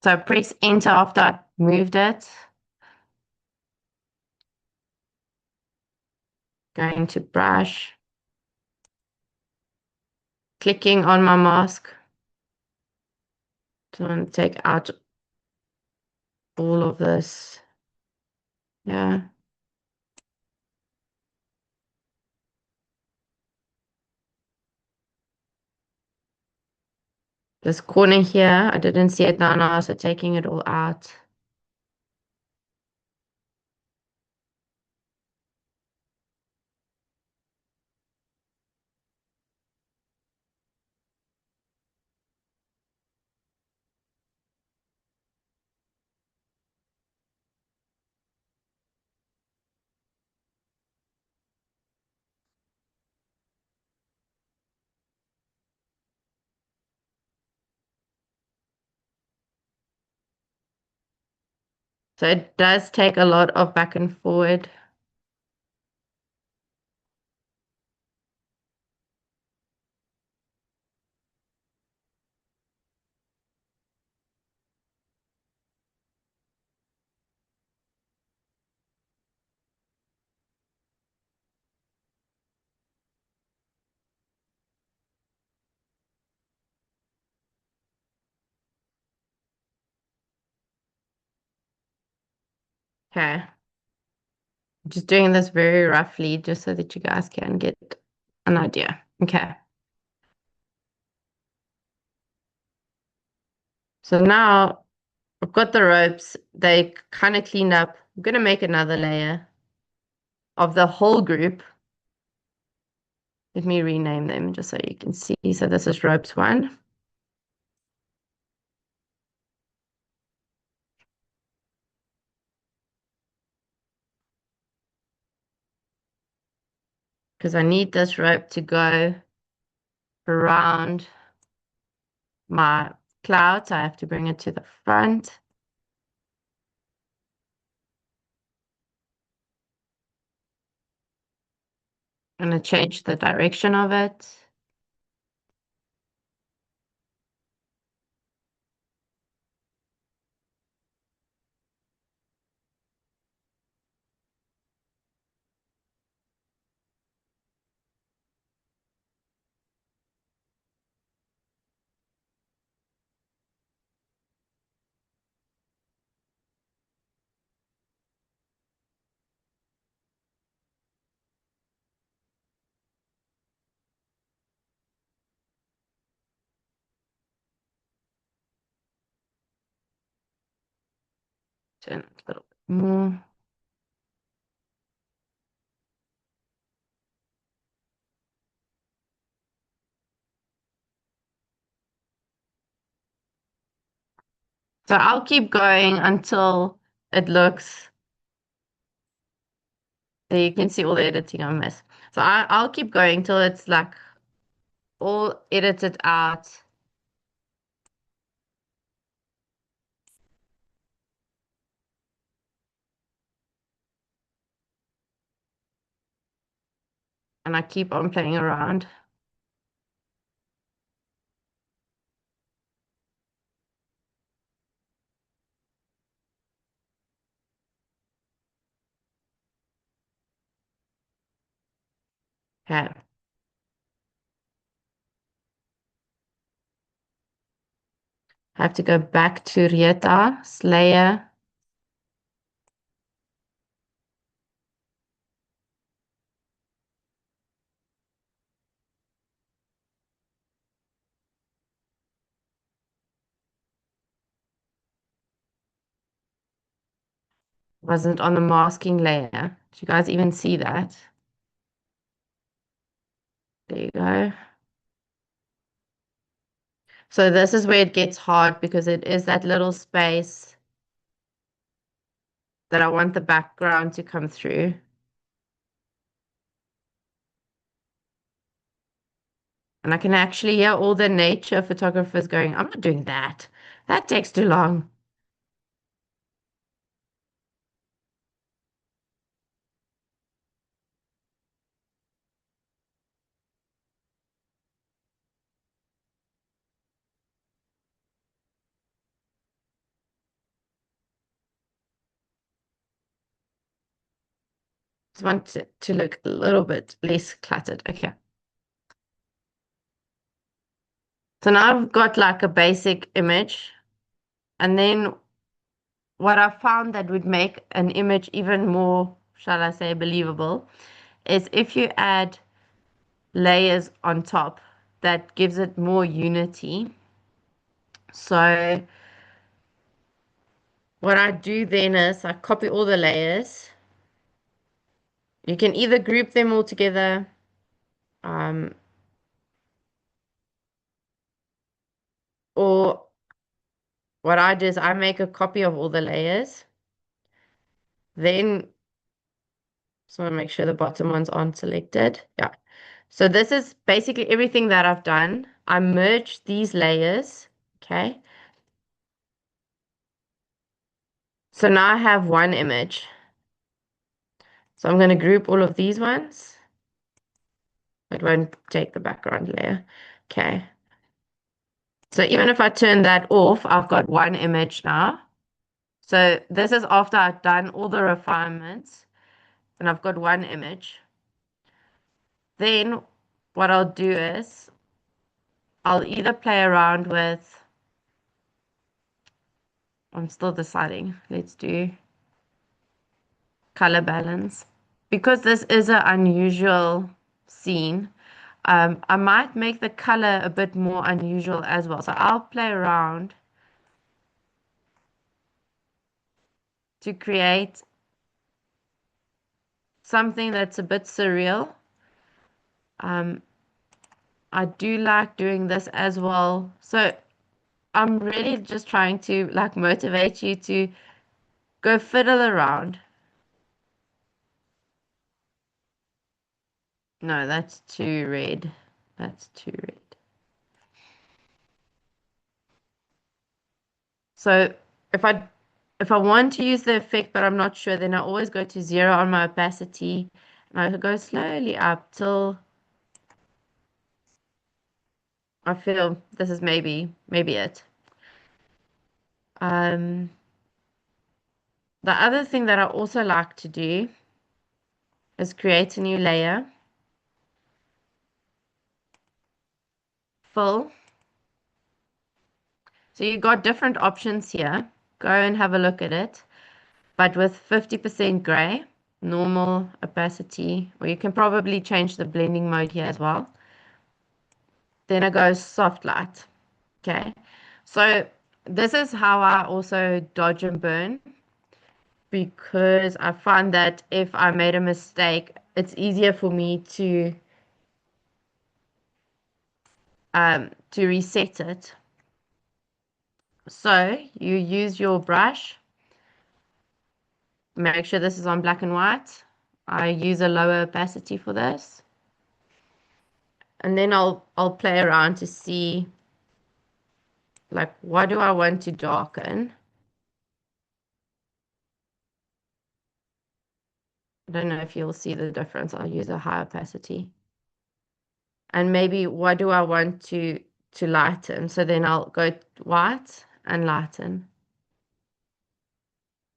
So press enter after I moved it. Going to brush. Clicking on my mask. So I'm going to take out all of this. Yeah. This corner here, I didn't see it now, so taking it all out. So it does take a lot of back and forward. Okay. I'm just doing this very roughly just so that you guys can get an idea. Okay. So now I've got the ropes. They kind of cleaned up. I'm going to make another layer of the whole group. Let me rename them just so you can see. So this is ropes 1. Because I need this rope to go around my cloud, so I have to bring it to the front. I'm going to change the direction of it. Turn it a little bit more. So I'll keep going until it looks, you can see all the editing I missed. So I'll keep going till it's like all edited out. And I keep on playing around. Okay. I have to go back to Rieta, Slayer. Wasn't on the masking layer. Do you guys even see that? There you go. So this is where it gets hard because it is that little space that I want the background to come through. And I can actually hear all the nature photographers going, I'm not doing that. That takes too long. Just want it to look a little bit less cluttered. Okay. So now I've got like a basic image. And then what I found that would make an image even more, shall I say, believable, is if you add layers on top, that gives it more unity. So what I do then is I copy all the layers. You can either group them all together, or what I do is I make a copy of all the layers. Then, just want to make sure the bottom ones aren't selected. Yeah. So this is basically everything that I've done. I merged these layers. Okay. So now I have one image. So I'm going to group all of these ones. It won't take the background layer. Okay. So even if I turn that off, I've got one image now. So this is after I've done all the refinements and I've got one image. Then what I'll do is I'll either play around with, I'm still deciding, let's do color balance. Because this is an unusual scene, I might make the color a bit more unusual as well. So I'll play around to create something that's a bit surreal. I do like doing this as well. So I'm really just trying to like motivate you to go fiddle around. No, that's too red. That's too red. So if I want to use the effect but I'm not sure, then I always go to 0 on my opacity and I go slowly up till I feel this is maybe it. The other thing that I also like to do is create a new layer, fill. So you've got different options here. Go and have a look at it. But with 50% gray, normal opacity, or you can probably change the blending mode here as well. Then I go soft light. Okay. So this is how I also dodge and burn, because I find that if I made a mistake, it's easier for me to reset it. So you use your brush. Make sure this is on black and white. I use a lower opacity for this. And then I'll play around to see like what do I want to darken. I don't know if you'll see the difference. I'll use a high opacity. And maybe what do I want to lighten? So then I'll go white and lighten.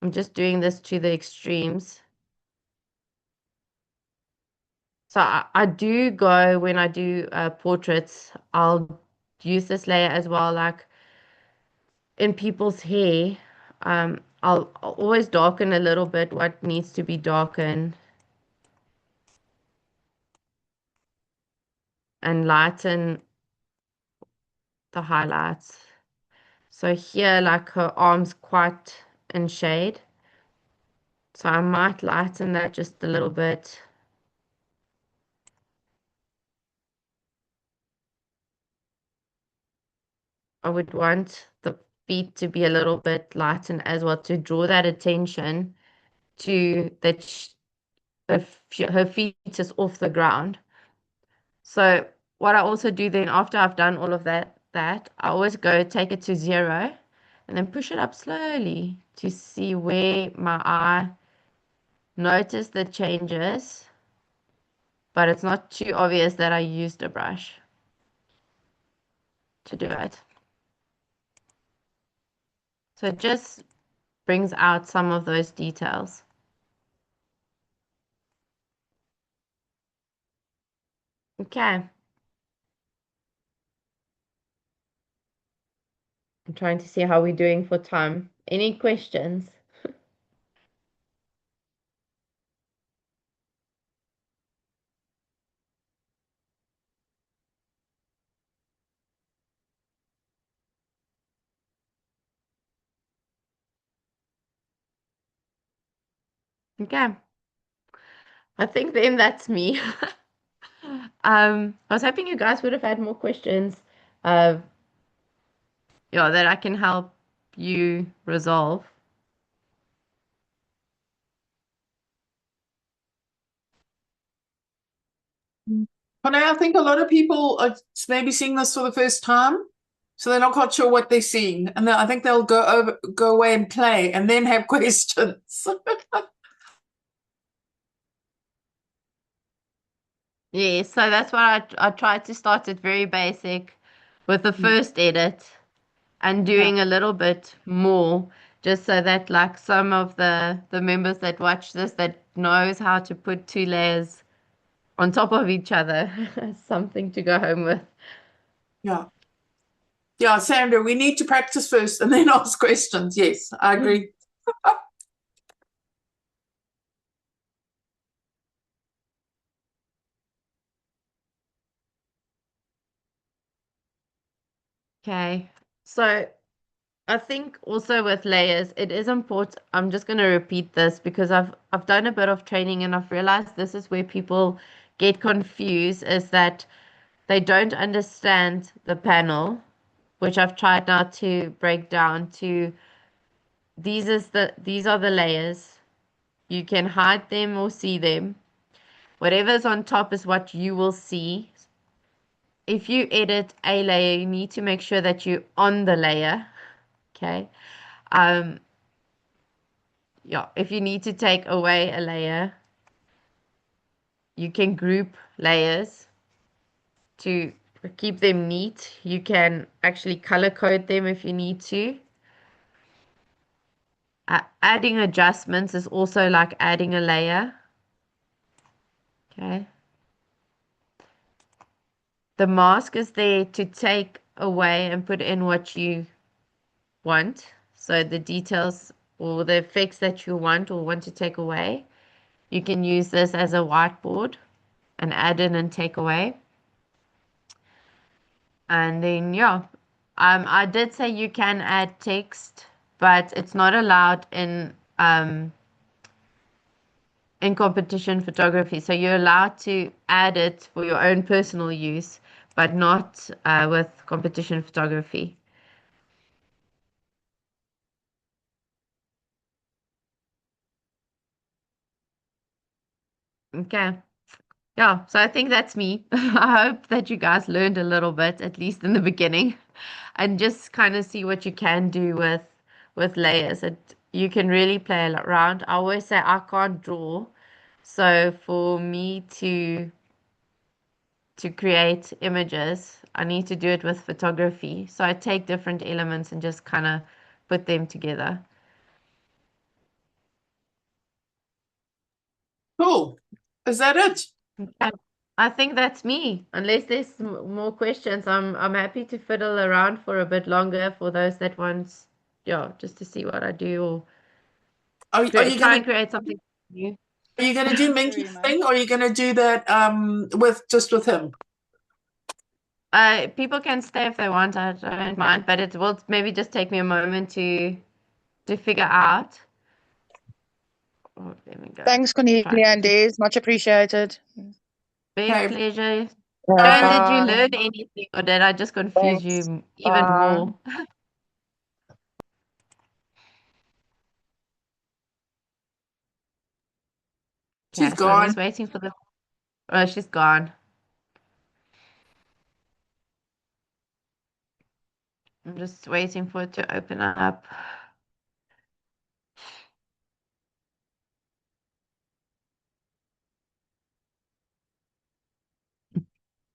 I'm just doing this to the extremes. So I do go, when I do portraits, I'll use this layer as well, like in people's hair. I'll always darken a little bit what needs to be darkened and lighten the highlights. So here, like her arm's quite in shade. So I might lighten that just a little bit. I would want the feet to be a little bit lightened as well to draw that attention to that her feet is off the ground. So what I also do then after I've done all of that I always go take it to 0 and then push it up slowly to see where my eye notice the changes, but it's not too obvious that I used a brush to do it. So it just brings out some of those details. Okay. I'm trying to see how we're doing for time. Any questions? Okay. I think then that's me. I was hoping you guys would have had more questions, that I can help you resolve. But I think a lot of people are maybe seeing this for the first time, so they're not quite sure what they're seeing, and then I think they'll go away and play, and then have questions. Yeah, so that's why I tried to start it very basic with the first edit and doing a little bit more, just so that like some of the members that watch this that knows how to put 2 layers on top of each other, something to go home with. Yeah. Yeah, Sandra, we need to practice first and then ask questions. Yes, I agree. Okay. So I think also with layers, it is important. I'm just going to repeat this because I've done a bit of training and I've realized this is where people get confused, is that they don't understand the panel, which I've tried now to break down to these are the layers. You can hide them or see them. Whatever's on top is what you will see. If you edit a layer, you need to make sure that you're on the layer. Okay. Um, yeah, if you need to take away a layer, you can group layers to keep them neat. You can actually color code them if you need to. Adding adjustments is also like adding a layer. Okay. The mask is there to take away and put in what you want. So the details or the effects that you want or want to take away. You can use this as a whiteboard and add in and take away. And then, yeah, I did say you can add text, but it's not allowed in competition photography. So you're allowed to add it for your own personal use, but not with competition photography. Okay. Yeah, so I think that's me. I hope that you guys learned a little bit, at least in the beginning, and just kind of see what you can do with layers. You can really play around. I always say I can't draw, so for me to create images, I need to do it with photography. So I take different elements and just kind of put them together. Cool. Is that it? Okay. I think that's me. Unless there's more questions, I'm happy to fiddle around for a bit longer for those that want, yeah, just to see what I do or Are you try gonna and create something new. are you gonna do Very Minky's much. thing, or are you gonna do that with him? People can stay if they want. I don't mind, but it will maybe just take me a moment to figure out. Oh, there we go. Thanks, Try. Cornelia and Days. Much appreciated. Big Okay. pleasure. Yeah, Sharon, did you bye. learn anything or did I just confuse Thanks. you even Bye. more? She's Okay, so I'm just gone. waiting for the. Oh, she's gone. I'm just waiting for it to open up.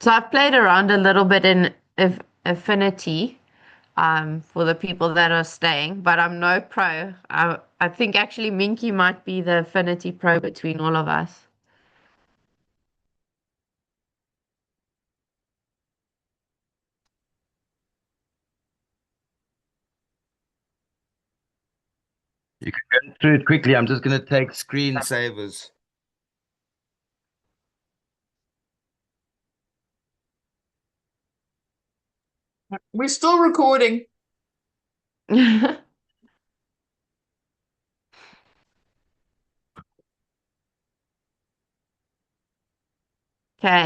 So I've played around a little bit in Affinity for the people that are staying, but I'm no pro. I think actually Minky might be the Affinity pro between all of us. You can go through it quickly. I'm just going to take screensavers. We're still recording. Okay,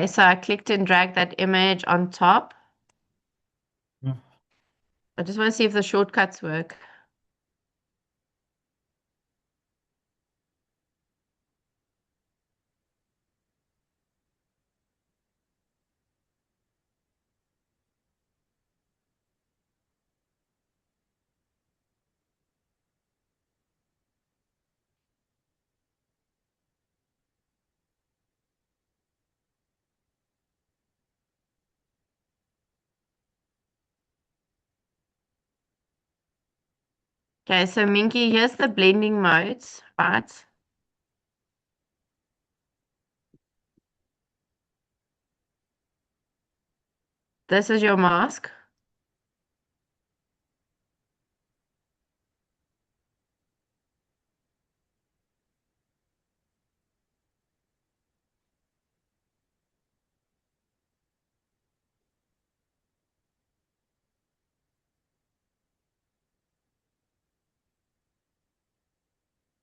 so I clicked and dragged that image on top. I just want to see if the shortcuts work. Okay, so Minky, here's the blending modes, right? This is your mask.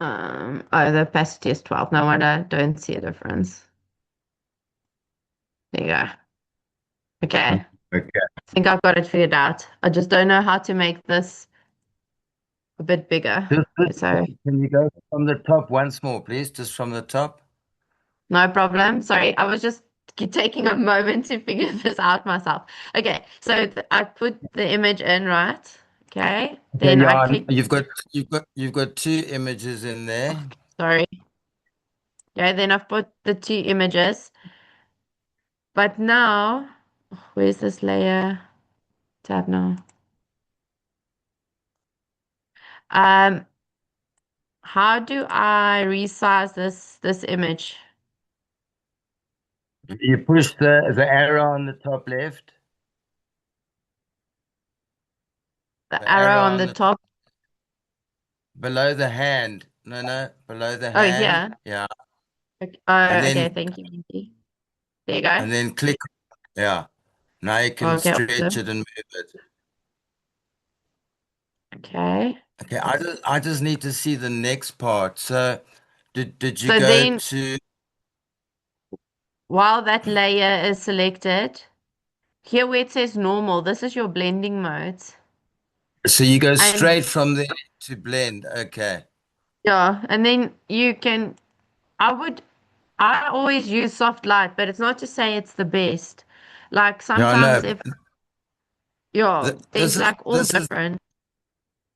Oh, the opacity is 12. No wonder I don't see a difference. There you go. Okay. Okay. I think I've got it figured out. I just don't know how to make this a bit bigger. So Can you go from the top once more, please? Just from the top. no problem. Sorry, I was just taking a moment to figure this out myself. Okay, so I put the image in, right? Okay, then I Yeah, click. you've got two images in there. Sorry. Okay, then I've put the two images. But now, where's this layer tab now? Um, how do I resize this image? You push the arrow on the top left. The The arrow on on the the top. below the hand. No, below the Oh, hand. here. Yeah. Okay. Oh, And okay. then Thank you, Minty. There you go. click. Yeah. Now you can Okay, stretch awesome. it and move it. Okay. Okay, I just need to see the next part. So did you So go then, to while that layer is selected, here where it says normal, this is your blending modes. so you go And straight from there to blend. Okay. yeah, and then you can, I always use soft light, but it's not to say it's the best. Like Yeah, no. sometimes if, yeah, there's This is like all different.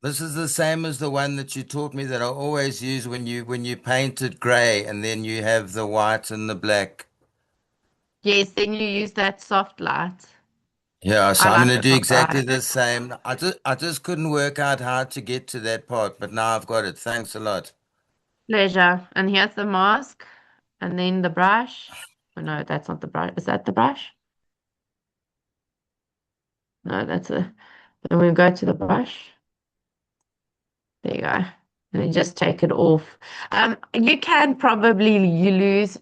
this is the same as the one that you taught me that I always use when you paint it gray and then you have the white and the black. Yes, then you use that soft light. Yeah, I so I'm like going to the do soft exactly light. the same. I just couldn't work out how to get to that part, but now I've got it. Thanks a lot. Pleasure. And here's the mask, and then the brush. Oh, no, that's not the brush. Is that the brush? No, that's a. Then we go to the brush. There you go. And then just take it off. You can probably use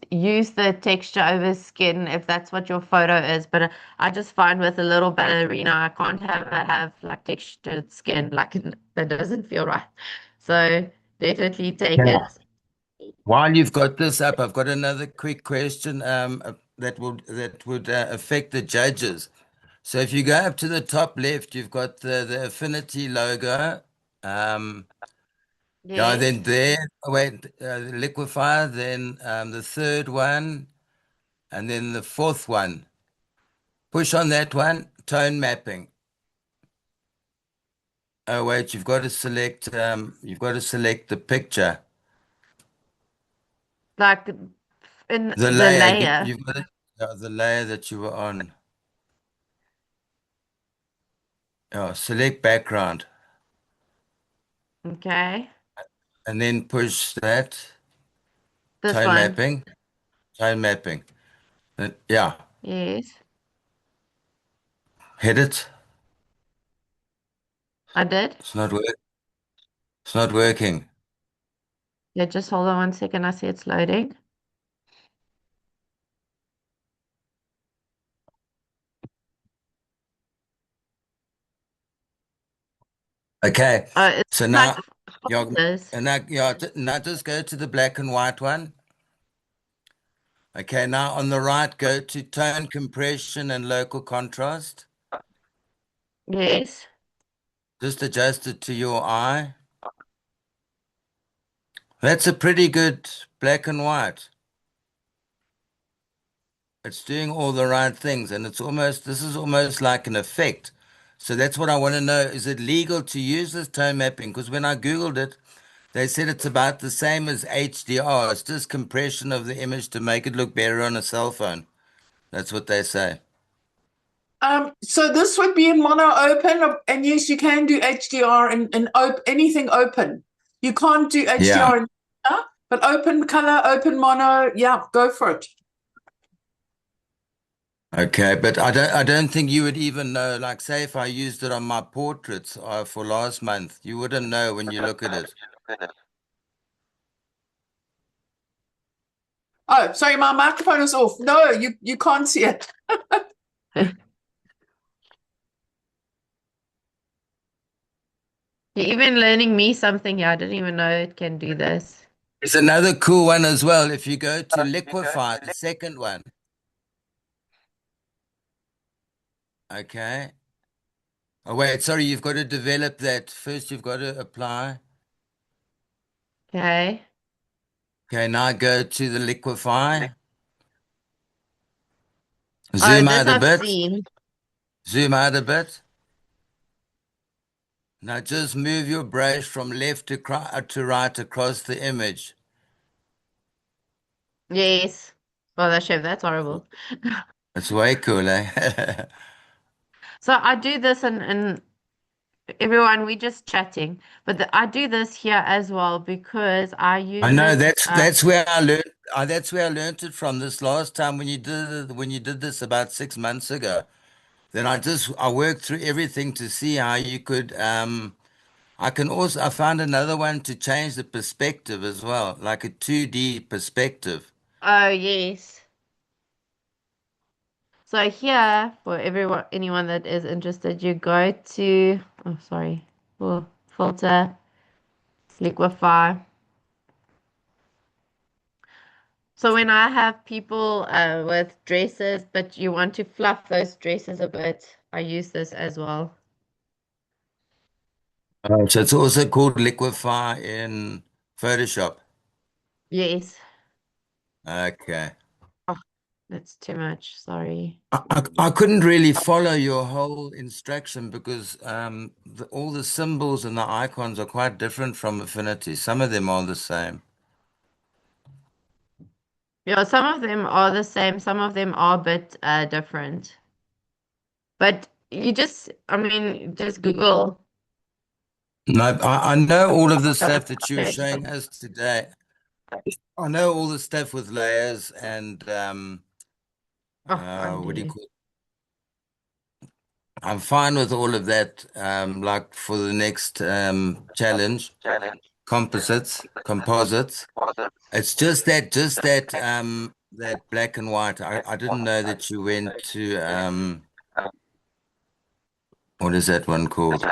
the texture over skin if that's what your photo is, but I just find with a little ballerina, I can't have like textured skin, like that doesn't feel right. So definitely take Yeah. it. While you've got this up, I've got another quick question that would affect the judges. So if you go up to the top left, you've got the affinity logo. Um, yeah, Yes, then there, wait, liquefier, then the third one, and then the fourth one. Push on that one, tone mapping. Oh wait, you've got to select the picture. like in The the layer, layer. you've got to, the layer that you were on. Select background Okay, and then push that this tone one. mapping, tone mapping. Yeah, Yes, hit it. I did. It's not work. It's not working. Yeah, just hold on 1 second. I see it's loading. Okay. Oh, it's So like now, yeah, folders. and now, yeah, now just go to the black and white one. Okay, now on the right, go to tone compression and local contrast. Yes. Just adjust it to your eye. That's a pretty good black and white. It's doing all the right things, and this is almost like an effect. So that's what I want to know. Is it legal to use this tone mapping? Because when I Googled it, they said it's about the same as HDR. It's just compression of the image to make it look better on a cell phone. That's what they say. So this would be in mono open, and yes, you can do HDR and anything open. You can't do Yeah. HDR, but open color, open mono, yeah, go for it. Okay, but I don't think you would even know. Like, say, if I used it on my portraits for last month, you wouldn't know when you look at it. Oh, sorry, my microphone is off. No, you can't see it. You're even learning me something here. I didn't even know it can do this. There's another cool one as well. If you go to liquefy, the second one. Okay. Oh, wait, sorry, you've got to develop that. First, you've got to apply. Okay. Okay, now go to the liquefy. Oh, Zoom this out a I've bit. seen. Zoom out a bit. Now just move your brush from left to right across the image. Yes. Oh, that chef, that's horrible. It's way cool, eh? So I do this and everyone, we just chatting, but I do this here as well because I I use know it. that's where I learned. That's where I learned it from. This last time when you did this about 6 months ago. Then I worked through everything to see how you could. I found another one to change the perspective as well, like a 2D perspective. Oh, yes. So here, for anyone that is interested, you go to, oh, sorry, filter, liquefy. So when I have people with dresses, but you want to fluff those dresses a bit, I use this as well. So it's also called liquefy in Photoshop. Yes. Okay. Oh, that's too much. Sorry. I couldn't really follow your whole instruction because all the symbols and the icons are quite different from Affinity. Some of them are the same. Yeah, some of them are the same, some of them are a bit different. But you just, I mean, just Google. No, I know all of the stuff that you were showing us today. I know all the stuff with layers and Oh, what do you undo. call it? I'm fine with all of that. Like for the next challenge, composites. It's that black and white. I didn't know that you went to what is that one called?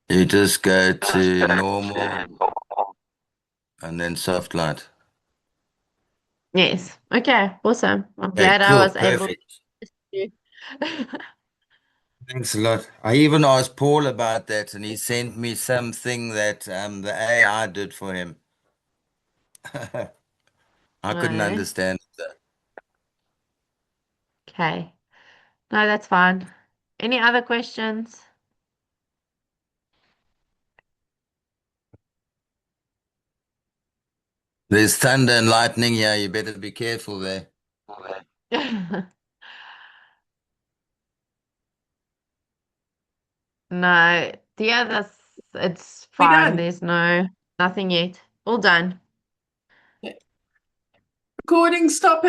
You just go to normal and then soft light. Yes. Okay, awesome. I'm Okay, glad I cool, was able perfect. to. Thanks a lot. I even asked Paul about that, and he sent me something that the AI did for him. I couldn't No. understand it. Okay. No, that's fine. Any other questions? There's thunder and lightning here. You better be careful there. No, the others, it's We fine. done. There's nothing yet. All done. Recording stop.